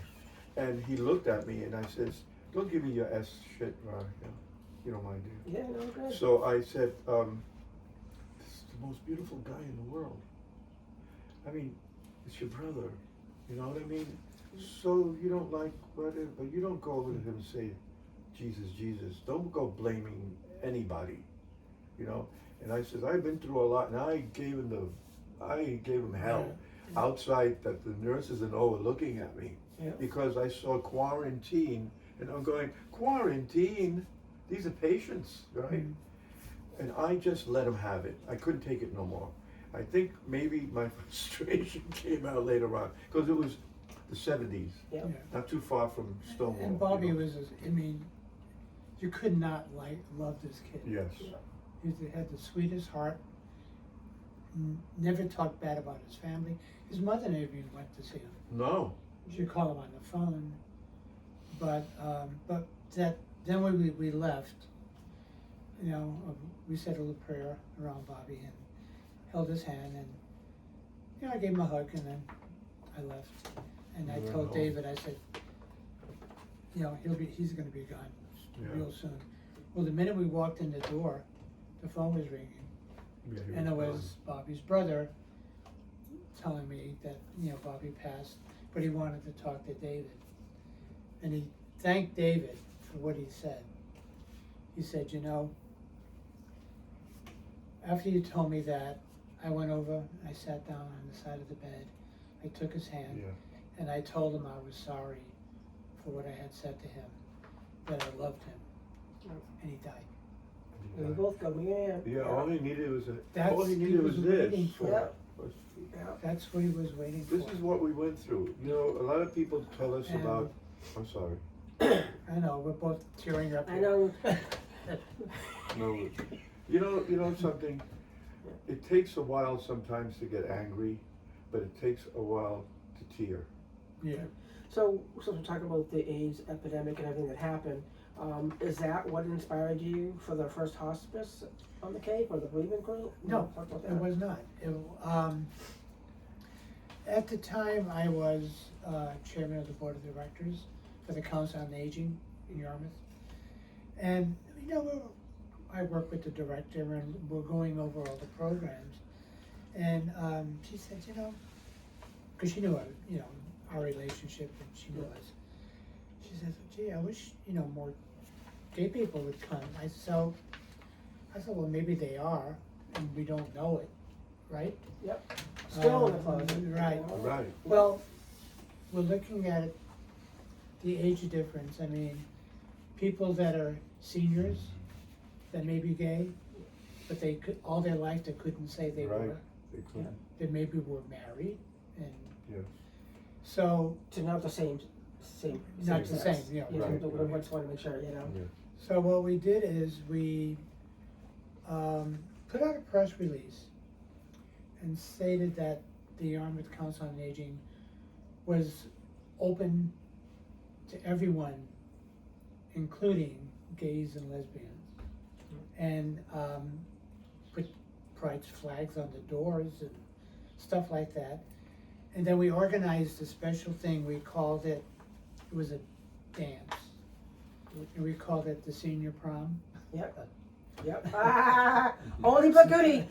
Speaker 2: And he looked at me and I says, don't give me your S shit, Veronica. You don't mind, do you?
Speaker 1: Yeah, no good.
Speaker 2: So I said, this is the most beautiful guy in the world. I mean, it's your brother. You know what I mean? so you don't like whatever, but you don't go over to him and say, Jesus, Jesus. Don't go blaming anybody, you know. And I says, I've been through a lot, and I gave him hell outside, that the nurses and all were looking at me because I saw quarantine, and I'm going, quarantine? These are patients, right? And I just let him have it. I couldn't take it no more. I think maybe my frustration came out later on, because it was the 70s, not too far from Stonewall.
Speaker 3: And Bobby was, I mean, you could not love this kid.
Speaker 2: Yes.
Speaker 3: He had the sweetest heart, never talked bad about his family. His mother never even went to see him.
Speaker 2: No.
Speaker 3: She'd call him on the phone. But then when we left, you know, we said a little prayer around Bobby and held his hand, and you know, I gave him a hug, and then I left. And I told David, I said, you know, he's gonna be gone real soon. Well, the minute we walked in the door, the phone was ringing, and it was Bobby's brother telling me that, you know, Bobby passed, but he wanted to talk to David. And he thanked David for what he said. He said, you know, after you told me that, I went over, I sat down on the side of the bed, I took his hand, and I told him I was sorry for what I had said to him, that I loved him, and he died.
Speaker 1: We both go,
Speaker 2: Yeah, all he needed was
Speaker 3: That's
Speaker 2: all he
Speaker 3: he
Speaker 2: needed
Speaker 3: was
Speaker 2: was
Speaker 3: waiting
Speaker 2: this.
Speaker 3: for.
Speaker 2: Was-
Speaker 3: That's what he was waiting for.
Speaker 2: This is what we went through. You know, a lot of people tell us
Speaker 3: And-
Speaker 2: about. I'm sorry.
Speaker 3: I know, we're both tearing up.
Speaker 1: I
Speaker 3: here.
Speaker 1: know.
Speaker 2: No, you know something. It takes a while sometimes to get angry, but it takes a while to tear.
Speaker 3: Yeah.
Speaker 1: So we're talking about the AIDS epidemic and everything that happened. Is that what inspired you for the first hospice on the Cape, or the Bereavement Group?
Speaker 3: No,
Speaker 1: Talk about
Speaker 3: it
Speaker 1: that.
Speaker 3: was not. At the time, I was chairman of the board of directors for the Council on Aging in Yarmouth. And, you know, I work with the director, and we're going over all the programs. And she said, you know, because she knew our relationship, and she knew us. She said, gee, I wish, you know, more gay people would come. I said, well, maybe they are, and we don't know it, right?
Speaker 1: Yep. Still in the closet.
Speaker 3: Right.
Speaker 1: You know?
Speaker 2: Right.
Speaker 3: Well, we're looking at the age difference. I mean, people that are seniors that may be gay, but they could, all their life they couldn't say they
Speaker 2: Right.
Speaker 3: were.
Speaker 2: They couldn't.
Speaker 3: They maybe were married, and
Speaker 2: Yes.
Speaker 3: so
Speaker 1: To not the same.
Speaker 3: not the
Speaker 1: sex.
Speaker 3: same, yeah.
Speaker 1: You know,
Speaker 2: Right,
Speaker 1: we
Speaker 2: right.
Speaker 1: just want to make sure, you know.
Speaker 2: Yeah.
Speaker 3: So what we did is we put out a press release and stated that the Yarmouth Council on Aging was open to everyone, including gays and lesbians, and put pride flags on the doors and stuff like that. And then we organized a special thing. We called it was a dance, and we called it the senior prom.
Speaker 1: Yep. Yep. Only but goodie.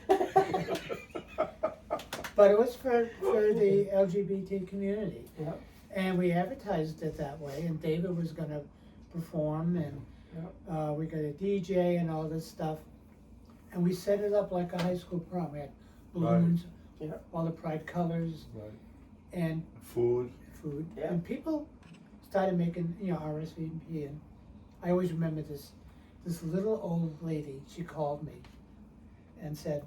Speaker 3: But it was for the LGBT community.
Speaker 1: Yep.
Speaker 3: And we advertised it that way, and David was gonna perform, and we got a DJ and all this stuff. And we set it up like a high school prom. We had balloons, all the pride colors,
Speaker 2: Right.
Speaker 3: and
Speaker 2: Food.
Speaker 3: food.
Speaker 1: Yeah.
Speaker 3: And people started making, RSVP, and I always remember this little old lady, she called me and said,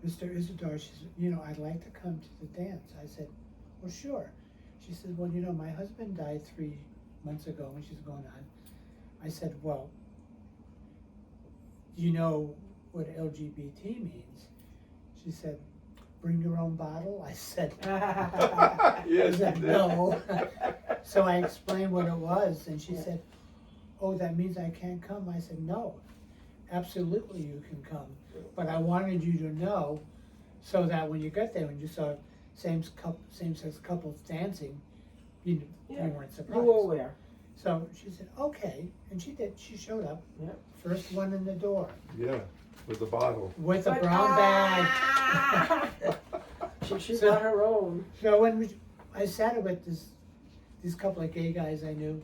Speaker 3: Mr. Isadore, she said, I'd like to come to the dance. I said, well, sure. She said, well, my husband died 3 months ago, when she's going on. I said, well, do you know what LGBT means? She said, bring your own bottle? I said,
Speaker 2: Yes.
Speaker 3: I said, no. So I explained what it was, and she said, oh, that means I can't come? I said, no, absolutely you can come. But I wanted you to know, so that when you got there, when you saw same-sex couples dancing, you weren't surprised.
Speaker 1: You were aware.
Speaker 3: So she said, okay, and she did. She showed up.
Speaker 1: Yep.
Speaker 3: First one in the door
Speaker 2: Yeah. With the bottle.
Speaker 3: with a brown bag.
Speaker 1: She got her own.
Speaker 3: So when I sat with these couple of gay guys I knew,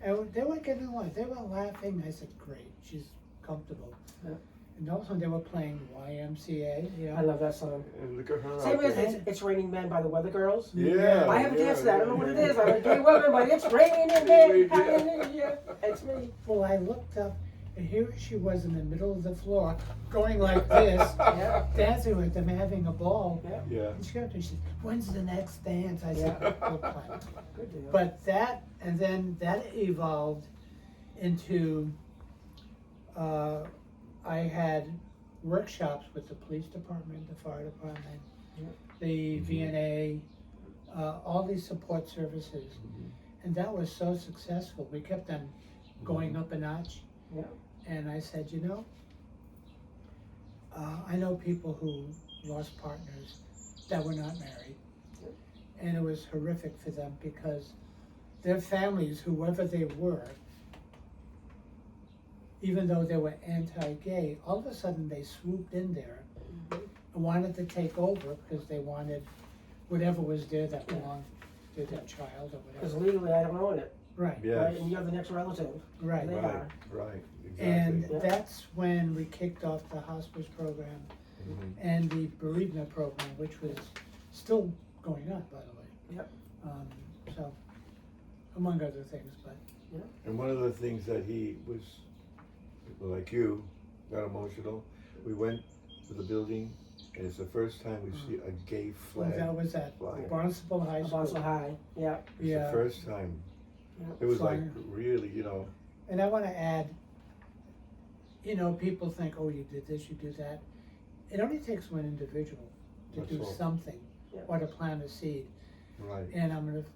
Speaker 3: and they were getting along. They were laughing. I said, "Great, she's comfortable."
Speaker 1: Yeah.
Speaker 3: And also they were playing YMCA. You
Speaker 1: I
Speaker 3: know?
Speaker 1: love that song.
Speaker 2: And look at her
Speaker 1: Same
Speaker 2: out
Speaker 1: as
Speaker 2: there.
Speaker 1: It's Raining Men by the Weather Girls.
Speaker 2: Yeah.
Speaker 1: I haven't danced to that. I don't know what it
Speaker 2: yeah.
Speaker 1: is. I'm a gay woman, but it's raining men. Hallelujah. It's me.
Speaker 3: Well, I looked up, and here she was in the middle of the floor, going like this,
Speaker 1: Yeah.
Speaker 3: dancing with them, having a ball.
Speaker 1: Yeah.
Speaker 2: Yeah.
Speaker 3: And she got me. She said, "When's the next dance?" I said,
Speaker 1: Yeah.
Speaker 3: "We'll plan."
Speaker 1: Good deal.
Speaker 3: But that evolved into, I had workshops with the police department, the fire department,
Speaker 1: Yeah.
Speaker 3: the VNA, all these support services.
Speaker 2: Mhm.
Speaker 3: And that was so successful. We kept on going up a notch.
Speaker 1: Yeah.
Speaker 3: And I said, you know, I know people who lost partners that were not married. And it was horrific for them because their families, whoever they were, even though they were anti-gay, all of a sudden they swooped in there and wanted to take over because they wanted whatever was there that belonged to their child or
Speaker 1: Because
Speaker 3: whatever.
Speaker 1: legally I don't own it.
Speaker 3: Right,
Speaker 2: Yes.
Speaker 1: Right? And you're the next relative.
Speaker 3: right.
Speaker 1: They
Speaker 2: Right,
Speaker 1: are.
Speaker 2: right, exactly.
Speaker 3: And
Speaker 1: Yeah.
Speaker 3: that's when we kicked off the hospice program
Speaker 2: Mhm.
Speaker 3: and the bereavement program, which was still going on, by the way.
Speaker 1: Yep.
Speaker 3: So, among other things, but
Speaker 2: And one of the things that he was, like you, got emotional. We went to the building, and it's the first time we see a gay flag.
Speaker 3: that was at
Speaker 2: Flying.
Speaker 3: Barnstable High School.
Speaker 1: Bonzo High. Yeah.
Speaker 2: It's
Speaker 3: Yeah.
Speaker 2: the first time.
Speaker 1: Yeah.
Speaker 2: It was
Speaker 3: Flying.
Speaker 2: like really, you know.
Speaker 3: And I want to add, you know, people think, oh, you did this, you did that. It only takes one individual to
Speaker 2: That's
Speaker 3: do
Speaker 2: all.
Speaker 3: something
Speaker 1: Yeah.
Speaker 3: or to plant a seed.
Speaker 2: Right.
Speaker 3: And I'm going to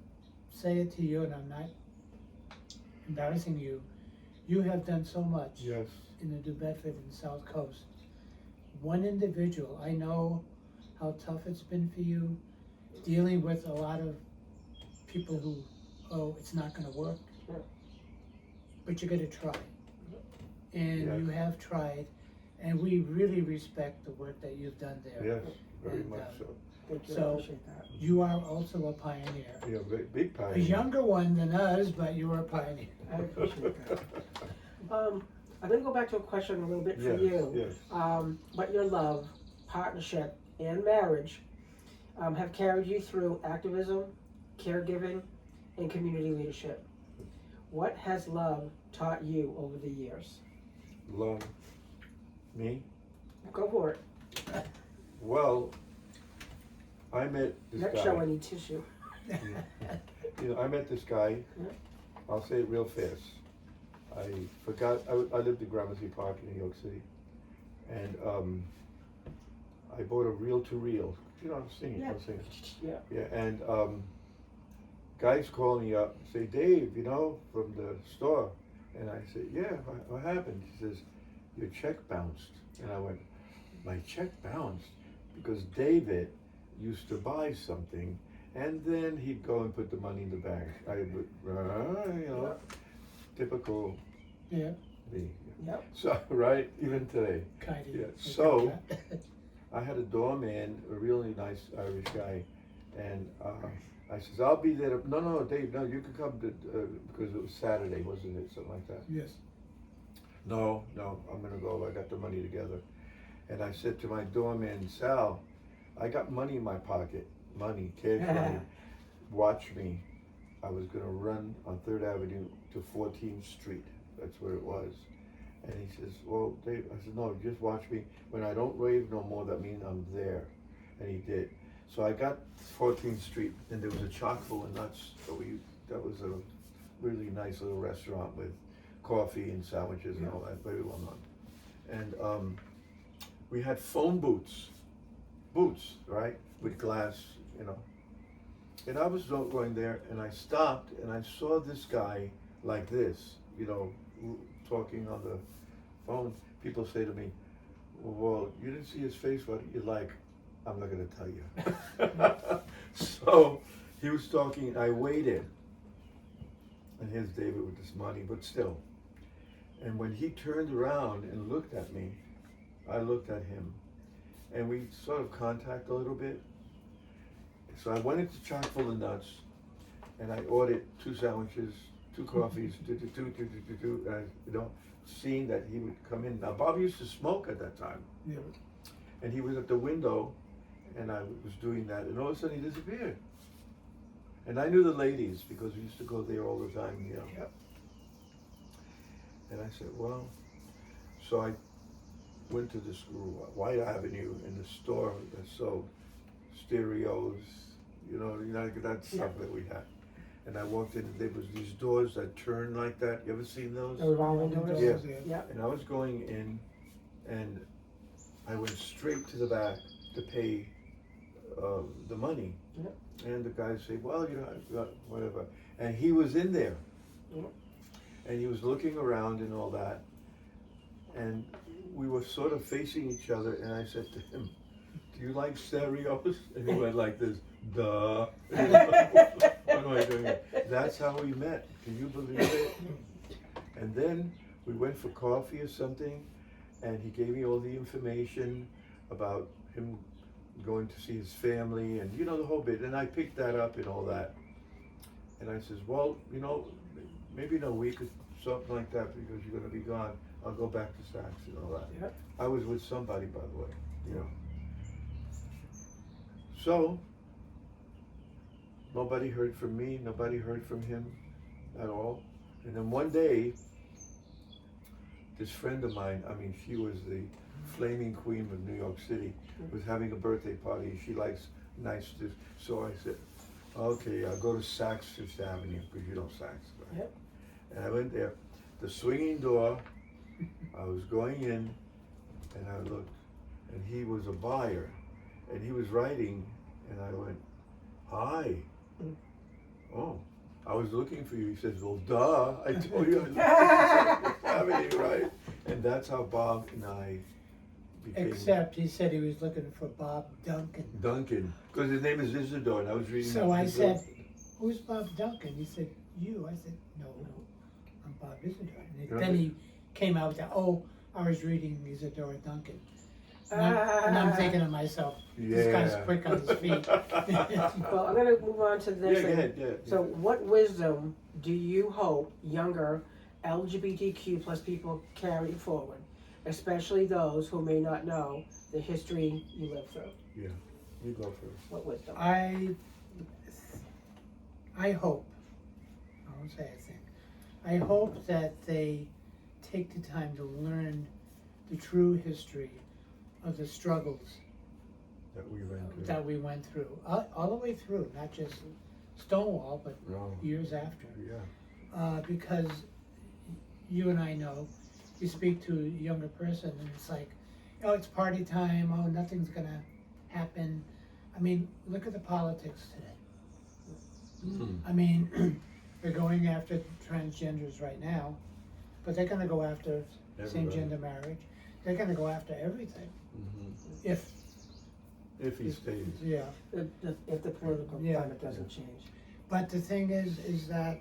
Speaker 3: say it to you, and I'm not embarrassing you. You have done so much
Speaker 2: Yes.
Speaker 3: in the New Bedford and South Coast. One individual, I know how tough it's been for you, dealing with a lot of people who, oh, it's not gonna work.
Speaker 1: Yeah.
Speaker 3: But you gotta try. And
Speaker 2: Yes.
Speaker 3: you have tried, and we really respect the work that you've done there.
Speaker 2: Yes. Very
Speaker 3: And,
Speaker 2: much so.
Speaker 1: Thank you.
Speaker 3: So-
Speaker 1: I appreciate that.
Speaker 3: You are also a pioneer.
Speaker 2: Yeah. Big
Speaker 3: A
Speaker 2: pioneer.
Speaker 3: younger one than us, but you are a pioneer.
Speaker 1: I appreciate that. I'm going to go back to a question a little bit for
Speaker 2: Yes.
Speaker 1: you.
Speaker 2: Yes.
Speaker 1: But your love, partnership, and marriage have carried you through activism, caregiving, and community leadership. What has love taught you over the years?
Speaker 2: Love. Me.
Speaker 1: Go for it.
Speaker 2: Well, I met this
Speaker 1: Next
Speaker 2: guy.
Speaker 1: show I need tissue.
Speaker 2: You know, I met this guy.
Speaker 1: Yeah.
Speaker 2: I'll say it real fast. I forgot. I lived in Gramercy Park in New York City, and I bought a reel-to-reel. You know, I'm singing.
Speaker 1: Yeah.
Speaker 2: I'm singing.
Speaker 1: Yeah.
Speaker 2: Yeah, and guys call me up, say, Dave, you know, from the store, and I said, yeah. What happened? He says, your check bounced, and I went, my check bounced because David used to buy something, and then he'd go and put the money in the bank. I would, you know, typical
Speaker 3: Yeah,
Speaker 2: me.
Speaker 1: Yep.
Speaker 2: So, right, even today.
Speaker 3: kind of.
Speaker 2: Yeah, so- I had a doorman, a really nice Irish guy, and I says, I'll be there. No, Dave, no, you can come to, because it was Saturday, wasn't it? Something like that.
Speaker 3: Yes.
Speaker 2: No, I'm gonna go. I got the money together. And I said to my doorman, Sal, I got money in my pocket, cash money. Watch me. I was gonna run on 3rd Avenue to 14th Street. That's where it was. And he says, well, Dave, I said, no, just watch me. When I don't wave no more, that means I'm there. And he did. So I got 14th Street, and there was a chock full of nuts. So that was a really nice little restaurant with coffee and sandwiches and all that, very well known. And we had phone booths, right, with glass, you know. And I was going there, and I stopped, and I saw this guy like this, you know, talking on the phone. People say to me, well, you didn't see his face, what you like? I'm not gonna tell you. So he was talking, I waited. And here's David with this money, but still. And when he turned around and looked at me, I looked at him. And we sort of contact a little bit. So I went into chock full of nuts, and I ordered 2 sandwiches, 2 coffees, seeing that he would come in. Now Bob used to smoke at that time,
Speaker 3: Yeah.
Speaker 2: and he was at the window, and I was doing that, and all of a sudden he disappeared. And I knew the ladies because we used to go there all the time, you know.
Speaker 3: Yep.
Speaker 2: And I said, well, so I went to this White Avenue in the store that sold stereos, you know that stuff that we had. And I walked in, and there was these doors that turn like that. You ever seen those?
Speaker 1: The revolving doors?
Speaker 2: Yeah.
Speaker 1: Yeah.
Speaker 2: And I was going in, and I went straight to the back to pay the money.
Speaker 1: Yep.
Speaker 2: And the guy said, well, whatever. And he was in there.
Speaker 1: Yep.
Speaker 2: And he was looking around and all that. And we were sort of facing each other, and I said to him, do you like stereos? And he went like this, duh. What am I doing? That's how we met. Can you believe it? And then we went for coffee or something, and he gave me all the information about him going to see his family and the whole bit. And I picked that up and all that. And I says, well, maybe in a week or something like that, because you're going to be gone, I'll go back to Saks and all that.
Speaker 1: Yep.
Speaker 2: I was with somebody, by the way, So, nobody heard from me, nobody heard from him at all. And then one day, this friend of mine, she was the flaming queen of New York City, was having a birthday party. She likes nice stuff. So I said, okay, I'll go to Saks Fifth Avenue, because you know Saks, right?
Speaker 1: Yep.
Speaker 2: And I went there, the swinging door, I was going in, and I looked, and he was a buyer, and he was writing, and I went, hi. Oh, I was looking for you. He says, well, duh, I told you I lived in Fifth Avenue, right? And that's how Bob and I became.
Speaker 3: Except he said he was looking for Bob Duncan.
Speaker 2: Duncan, because his name is Isadore, and I was reading.
Speaker 3: So I said, who's Bob Duncan? He said, you. I said, no, I'm Bob Isadore. And then he came out with that, I was reading Isadore Duncan. And I'm thinking to myself, this guy's quick on his feet.
Speaker 1: Well, I'm going to move on to the next thing.
Speaker 2: Yeah.
Speaker 1: So what wisdom do you hope younger LGBTQ plus people carry forward, especially those who may not know the history you lived through?
Speaker 2: Yeah, you go first.
Speaker 1: What wisdom?
Speaker 3: I hope, I won't say I think, I hope that they take the time to learn the true history of the struggles
Speaker 2: That we
Speaker 3: went
Speaker 2: went through.
Speaker 3: through, all the way through, not just Stonewall, but years after.
Speaker 2: Yeah.
Speaker 3: Because you and I know, you speak to a younger person and it's like, it's party time, nothing's gonna happen. Look at the politics today.
Speaker 2: Mm.
Speaker 3: They're going after transgenders right now, but they're gonna go after same-gender marriage. They're gonna go after everything.
Speaker 2: Mm-hmm. If he stays.
Speaker 3: Yeah.
Speaker 1: If the political climate doesn't change.
Speaker 3: But the thing is that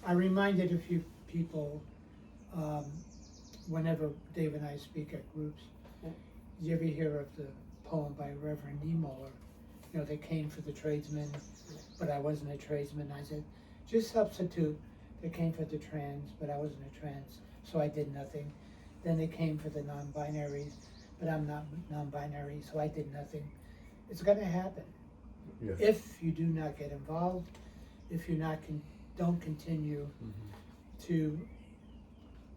Speaker 3: I reminded a few people whenever Dave and I speak at groups. You ever hear of the poem by Reverend Niemöller? They came for the tradesmen, but I wasn't a tradesman. I said, just substitute. They came for the trans, but I wasn't a trans, so I did nothing. Then they came for the non-binaries, but I'm not non-binary, so I did nothing. It's going to happen.
Speaker 2: Yeah.
Speaker 3: If you do not get involved, if you don't continue to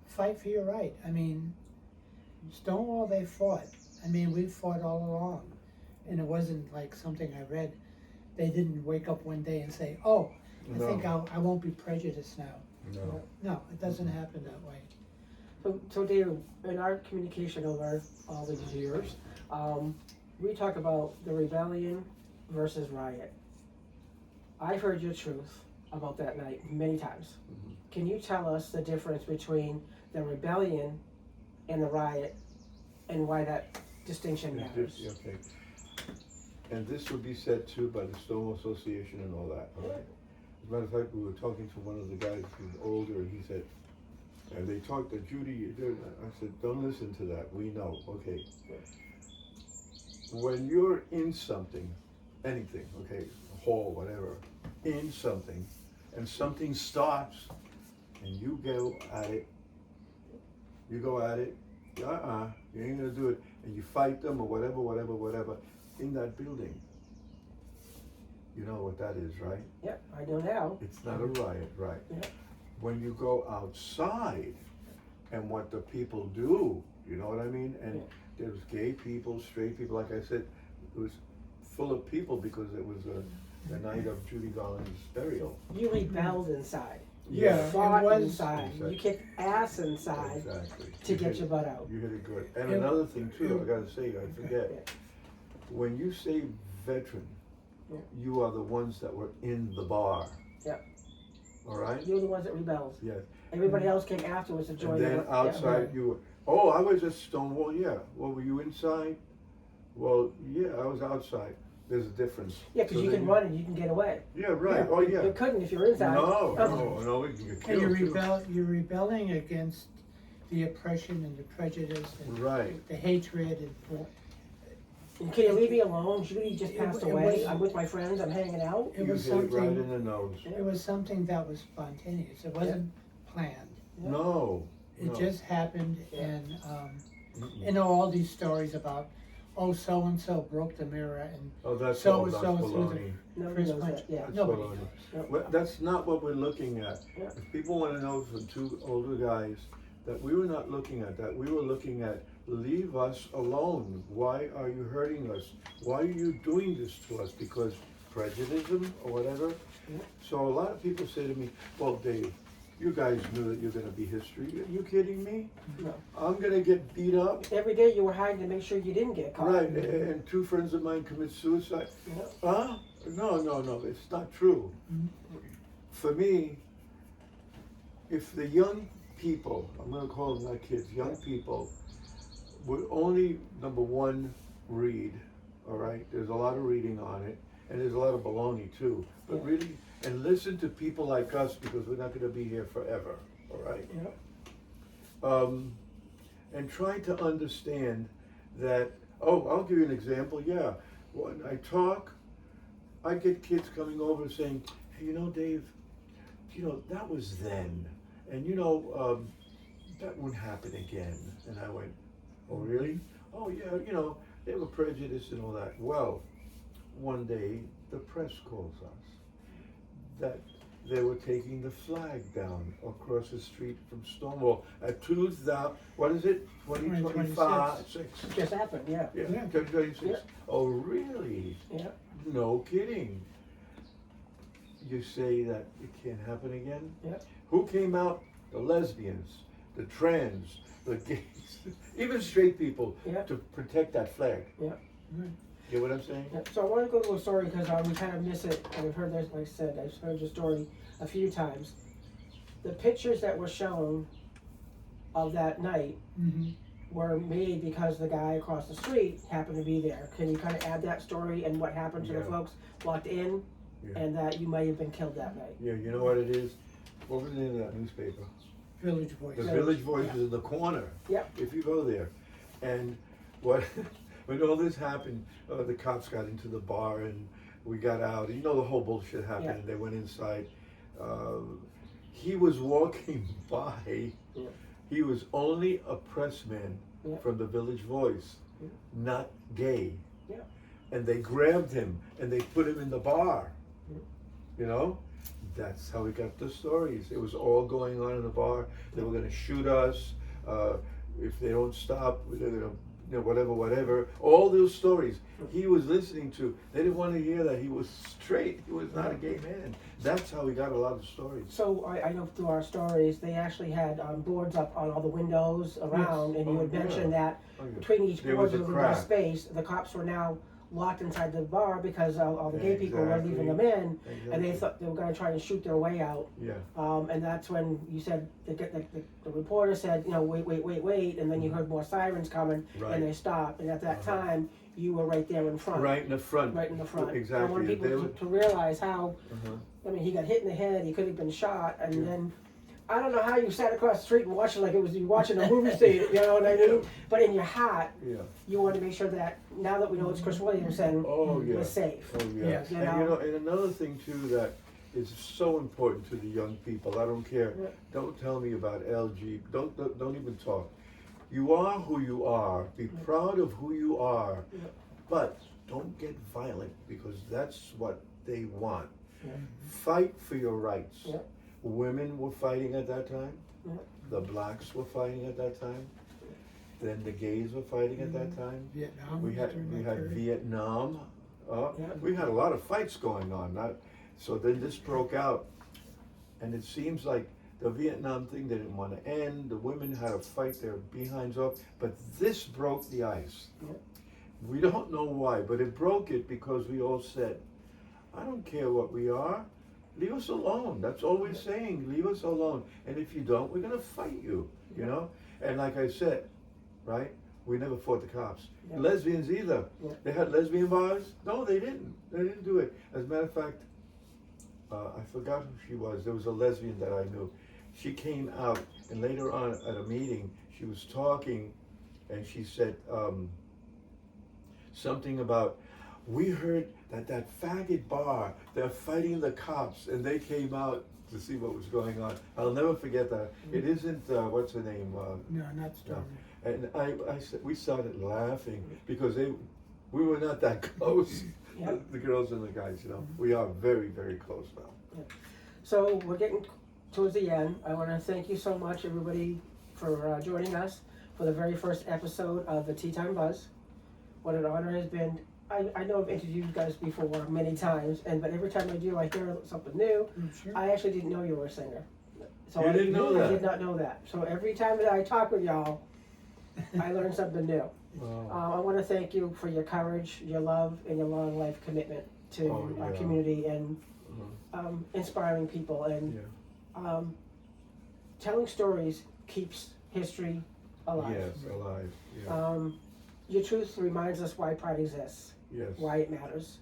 Speaker 3: fight for your right. Stonewall, they fought. We fought all along. And it wasn't like something I read. They didn't wake up one day and say, I think I won't be prejudiced now. No, it doesn't happen that way.
Speaker 1: So David, in our communication over all these years, we talk about the rebellion versus riot. I've heard your truth about that night many times. Can you tell us the difference between the rebellion and the riot and why that distinction matters?
Speaker 2: Okay. And this would be said too by the Stonewall Association and all that, all right? As a matter of fact, we were talking to one of the guys who's older, and he said, and they talked to Judy, I said, don't listen to that, we know, okay. When you're in something, anything, okay, a hole, whatever, in something, and something starts, and you go at it, you ain't gonna do it, and you fight them or whatever, in that building. You know what that is, right?
Speaker 1: Yep, I know now.
Speaker 2: It's not a riot, right?
Speaker 1: Yep.
Speaker 2: When you go outside and what the people do, you know what I mean? And there's gay people, straight people, like I said, it was full of people because it was the night of Judy Garland's burial.
Speaker 1: You rebelled inside.
Speaker 3: Yeah,
Speaker 1: You
Speaker 3: it
Speaker 1: fought
Speaker 3: was-
Speaker 1: inside.
Speaker 2: Exactly.
Speaker 1: You kicked ass inside
Speaker 2: Exactly.
Speaker 1: to get your butt out.
Speaker 2: You hit it good. And
Speaker 3: Yeah.
Speaker 2: another thing too, I gotta say, I forget,
Speaker 1: Yeah.
Speaker 2: when you say veteran,
Speaker 1: Yeah.
Speaker 2: you are the ones that were in the bar.
Speaker 1: Yeah.
Speaker 2: All right?
Speaker 1: You're the ones that rebelled.
Speaker 2: Yes.
Speaker 1: Everybody else came afterwards to join
Speaker 2: And then
Speaker 1: the
Speaker 2: outside you were, oh, I was at Stonewall, yeah. Well, were you inside? Well, yeah, I was outside. There's a difference.
Speaker 1: Yeah, because
Speaker 2: So
Speaker 1: you
Speaker 2: then
Speaker 1: can run and you can get away.
Speaker 2: Yeah, right,
Speaker 3: Yeah.
Speaker 2: oh, yeah.
Speaker 1: You couldn't if you're inside.
Speaker 2: No,
Speaker 1: Oh.
Speaker 2: no, we can get
Speaker 3: And
Speaker 2: killed too.
Speaker 3: you're rebelling against the oppression and the prejudice and
Speaker 2: Right.
Speaker 3: the hatred and
Speaker 1: And can you leave me alone? Judy just
Speaker 3: It-
Speaker 1: passed
Speaker 3: it
Speaker 1: away.
Speaker 3: was-
Speaker 1: I'm with my friends. I'm hanging out.
Speaker 3: it
Speaker 2: You
Speaker 3: was
Speaker 2: hit it right in
Speaker 3: something,
Speaker 2: the nose.
Speaker 3: it was something that was spontaneous. It wasn't planned.
Speaker 1: Yeah.
Speaker 2: No,
Speaker 3: It
Speaker 2: no.
Speaker 3: just happened
Speaker 1: Yeah.
Speaker 3: and,
Speaker 2: Mm-mm.
Speaker 3: you know, all these stories about, oh, so-and-so broke the mirror and
Speaker 2: Oh, that's
Speaker 3: so
Speaker 2: all,
Speaker 3: and
Speaker 2: that's
Speaker 3: so through the
Speaker 2: baloney.
Speaker 1: Nobody
Speaker 3: first
Speaker 1: knows
Speaker 3: punch.
Speaker 1: that. Yeah.
Speaker 2: That's
Speaker 3: Nobody
Speaker 2: baloney.
Speaker 3: knows.
Speaker 1: Yep.
Speaker 2: Well, that's not what we're looking at.
Speaker 1: Yeah.
Speaker 2: If people wanna know from two older guys, that we were not looking at that, we were looking at, leave us alone. Why are you hurting us? Why are you doing this to us? Because prejudice or whatever?
Speaker 1: Yeah.
Speaker 2: So a lot of people say to me, well, Dave, you guys knew that you're gonna be history. Are you kidding me?
Speaker 1: No.
Speaker 2: I'm gonna get beat up.
Speaker 1: Every day you were hiding to make sure you didn't get caught.
Speaker 2: Right, and two friends of mine commit suicide.
Speaker 1: Yeah.
Speaker 2: Huh? No, it's not true.
Speaker 3: Mhm.
Speaker 2: For me, if the young people, I'm gonna call them not kids, young people, would only, number one, read, all right? There's a lot of reading on it, and there's a lot of baloney too. But
Speaker 1: Yeah.
Speaker 2: really, and listen to people like us, because we're not gonna be here forever, all right?
Speaker 1: Yeah.
Speaker 2: And try to understand that, oh, I'll give you an example, yeah. When I talk, I get kids coming over saying, hey, you know, Dave, you know, that was then. And you know, that wouldn't happen again. And I went, oh, really? Oh, yeah, you know, they were prejudiced and all that. Well, one day, the press calls us that they were taking the flag down across the street from Stonewall at 2025, 6.
Speaker 1: It just happened. Yeah.
Speaker 2: Yeah,
Speaker 3: Yeah.
Speaker 2: 2026.
Speaker 1: Yeah.
Speaker 2: Oh, really?
Speaker 1: Yeah.
Speaker 2: No kidding. You say that it can't happen again?
Speaker 1: Yeah.
Speaker 2: Who came out? The lesbians, the trans, the gays, even straight people
Speaker 1: Yeah.
Speaker 2: to protect that flag.
Speaker 1: Yeah.
Speaker 2: You know what I'm saying?
Speaker 1: Yeah, so I want to go to a story because we kind of miss it, and we've heard this, like I said, I've heard your story a few times. The pictures that were shown of that night
Speaker 3: Mhm.
Speaker 1: were made because the guy across the street happened to be there. Can you kind of add that story and what happened to the
Speaker 2: Yeah.
Speaker 1: folks locked in,
Speaker 2: Yeah.
Speaker 1: and that you might have been killed that night?
Speaker 2: Yeah, you know what it is? What was the name of that newspaper?
Speaker 3: Village Voice.
Speaker 2: The
Speaker 1: Yeah.
Speaker 2: Village Voice is in the corner.
Speaker 1: Yep.
Speaker 2: If you go there, and what when all this happened, the cops got into the bar and we got out. You know the whole bullshit happened.
Speaker 1: Yeah.
Speaker 2: And they went inside. He was walking by.
Speaker 1: Yeah.
Speaker 2: He was only a pressman
Speaker 1: Yeah.
Speaker 2: from the Village Voice,
Speaker 1: Yeah.
Speaker 2: not gay.
Speaker 1: Yeah.
Speaker 2: And they grabbed him and they put him in the bar.
Speaker 1: Yeah.
Speaker 2: You know? That's how we got the stories. It was all going on in the bar. They were gonna shoot us. If they don't stop, they're gonna, you know, whatever. All those stories he was listening to. They didn't want to hear that he was straight. He was not a gay man. That's how we got a lot of stories.
Speaker 1: So I know through our stories, they actually had boards up on all the windows around, and you
Speaker 2: Oh,
Speaker 1: had mentioned that
Speaker 2: Oh, yeah.
Speaker 1: between each
Speaker 2: There
Speaker 1: board
Speaker 2: was a
Speaker 1: there was a
Speaker 2: crack.
Speaker 1: space. The cops were now locked inside the bar because all the gay people were leaving them in, and they
Speaker 2: Exactly.
Speaker 1: thought they were going to try and shoot their way out.
Speaker 2: Yeah.
Speaker 1: And that's when you said the reporter said, you know, wait, and then you heard more sirens coming,
Speaker 2: Right.
Speaker 1: and they stopped. And at that
Speaker 2: Uh-huh.
Speaker 1: time, you were right there in front,
Speaker 2: Right in the front.
Speaker 1: right in the front.
Speaker 2: Exactly.
Speaker 1: I want people
Speaker 2: They
Speaker 1: to,
Speaker 2: were-
Speaker 1: to realize how.
Speaker 2: Uh-huh.
Speaker 1: I mean, he got hit in the head. He could have been shot, and
Speaker 2: Yeah.
Speaker 1: then I don't know how you sat across the street and watched it like it was you watching a movie theater, you know what I mean? But in your heart,
Speaker 2: Yeah.
Speaker 1: you want to make sure that now that we know it's Chris Williamson,
Speaker 2: Oh, yeah.
Speaker 1: we're safe.
Speaker 2: Oh, yeah.
Speaker 3: Yes.
Speaker 1: You
Speaker 2: And
Speaker 1: know?
Speaker 2: and another thing too that is so important to the young people. I don't care.
Speaker 1: Yeah.
Speaker 2: Don't tell me about LG. Don't even talk. You are who you are. Be proud of who you are.
Speaker 1: Yeah.
Speaker 2: But don't get violent because that's what they want.
Speaker 1: Yeah.
Speaker 2: Fight for your rights.
Speaker 1: Yeah.
Speaker 2: Women were fighting at that time.
Speaker 1: Yeah.
Speaker 2: The blacks were fighting at that time. Then the gays were fighting at that time.
Speaker 3: Vietnam.
Speaker 2: We had
Speaker 3: during that period.
Speaker 2: Vietnam.
Speaker 1: Yeah.
Speaker 2: We had a lot of fights going on. So then this broke out, and it seems like the Vietnam thing didn't want to end. The women had to fight their behinds off, but this broke the ice.
Speaker 1: Yeah.
Speaker 2: We don't know why, but it broke it because we all said, "I don't care what we are. Leave us alone." That's all we're saying. Leave us alone. And if you don't, we're gonna fight you. You know. And like I said, right? We never fought the cops.
Speaker 1: Yeah.
Speaker 2: Lesbians either.
Speaker 1: Yeah.
Speaker 2: They had lesbian bars? No, they didn't. They didn't do it. As a matter of fact, I forgot who she was. There was a lesbian that I knew. She came out, and later on at a meeting, she was talking, and she said something about, "We heard that faggot bar, they're fighting the cops," and they came out to see what was going on. I'll never forget that. It isn't, what's her name?
Speaker 3: No, not Stormy.
Speaker 2: And I said, we started laughing because we were not that close.
Speaker 1: Yeah.
Speaker 2: The girls and the guys, you know. We are very, very close now.
Speaker 1: So we're getting towards the end. I want to thank you so much, everybody, for joining us for the very first episode of the Tea Time Buzz. What an honor it has been. I know I've interviewed you guys before many times, but every time I do, I hear something new.
Speaker 3: Sure.
Speaker 1: I actually didn't know you were a singer. So
Speaker 2: You didn't know that?
Speaker 1: I did not know that. So every time that I talk with y'all, I learn something new.
Speaker 2: Wow.
Speaker 1: I want to thank you for your courage, your love, and your long life commitment to our
Speaker 2: yeah.
Speaker 1: community and inspiring people and
Speaker 2: Yeah.
Speaker 1: telling stories keeps history alive.
Speaker 2: Yes, alive. Yeah.
Speaker 1: Your truth reminds us why pride exists,
Speaker 2: Yes.
Speaker 1: why it matters,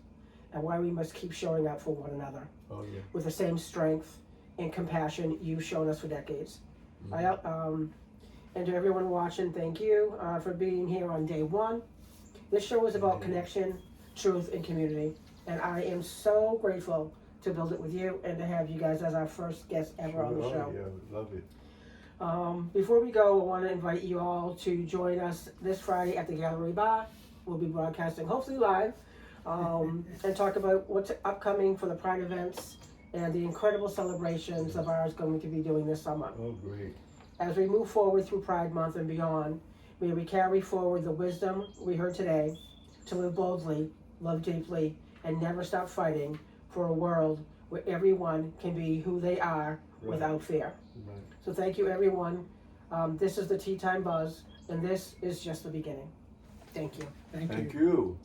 Speaker 1: and why we must keep showing up for one another
Speaker 2: Oh, yeah.
Speaker 1: with the same strength and compassion you've shown us for decades. And to everyone watching, thank you for being here on day one. This show is about connection, truth, and community, and I am so grateful to build it with you and to have you guys as our first guest ever on the show.
Speaker 2: Oh, yeah, love it.
Speaker 1: Before we go, I want to invite you all to join us this Friday at the Gallery Bar. We'll be broadcasting, hopefully live, and talk about what's upcoming for the Pride events and the incredible celebrations of ours going to be doing this summer.
Speaker 2: Oh, great.
Speaker 1: As we move forward through Pride Month and beyond, may we carry forward the wisdom we heard today to live boldly, love deeply, and never stop fighting for a world where everyone can be who they are without fear.
Speaker 2: Right.
Speaker 1: So thank you, everyone. This is the Tea Time Buzz, and this is just the beginning. Thank you.
Speaker 3: Thank you.
Speaker 2: Thank you.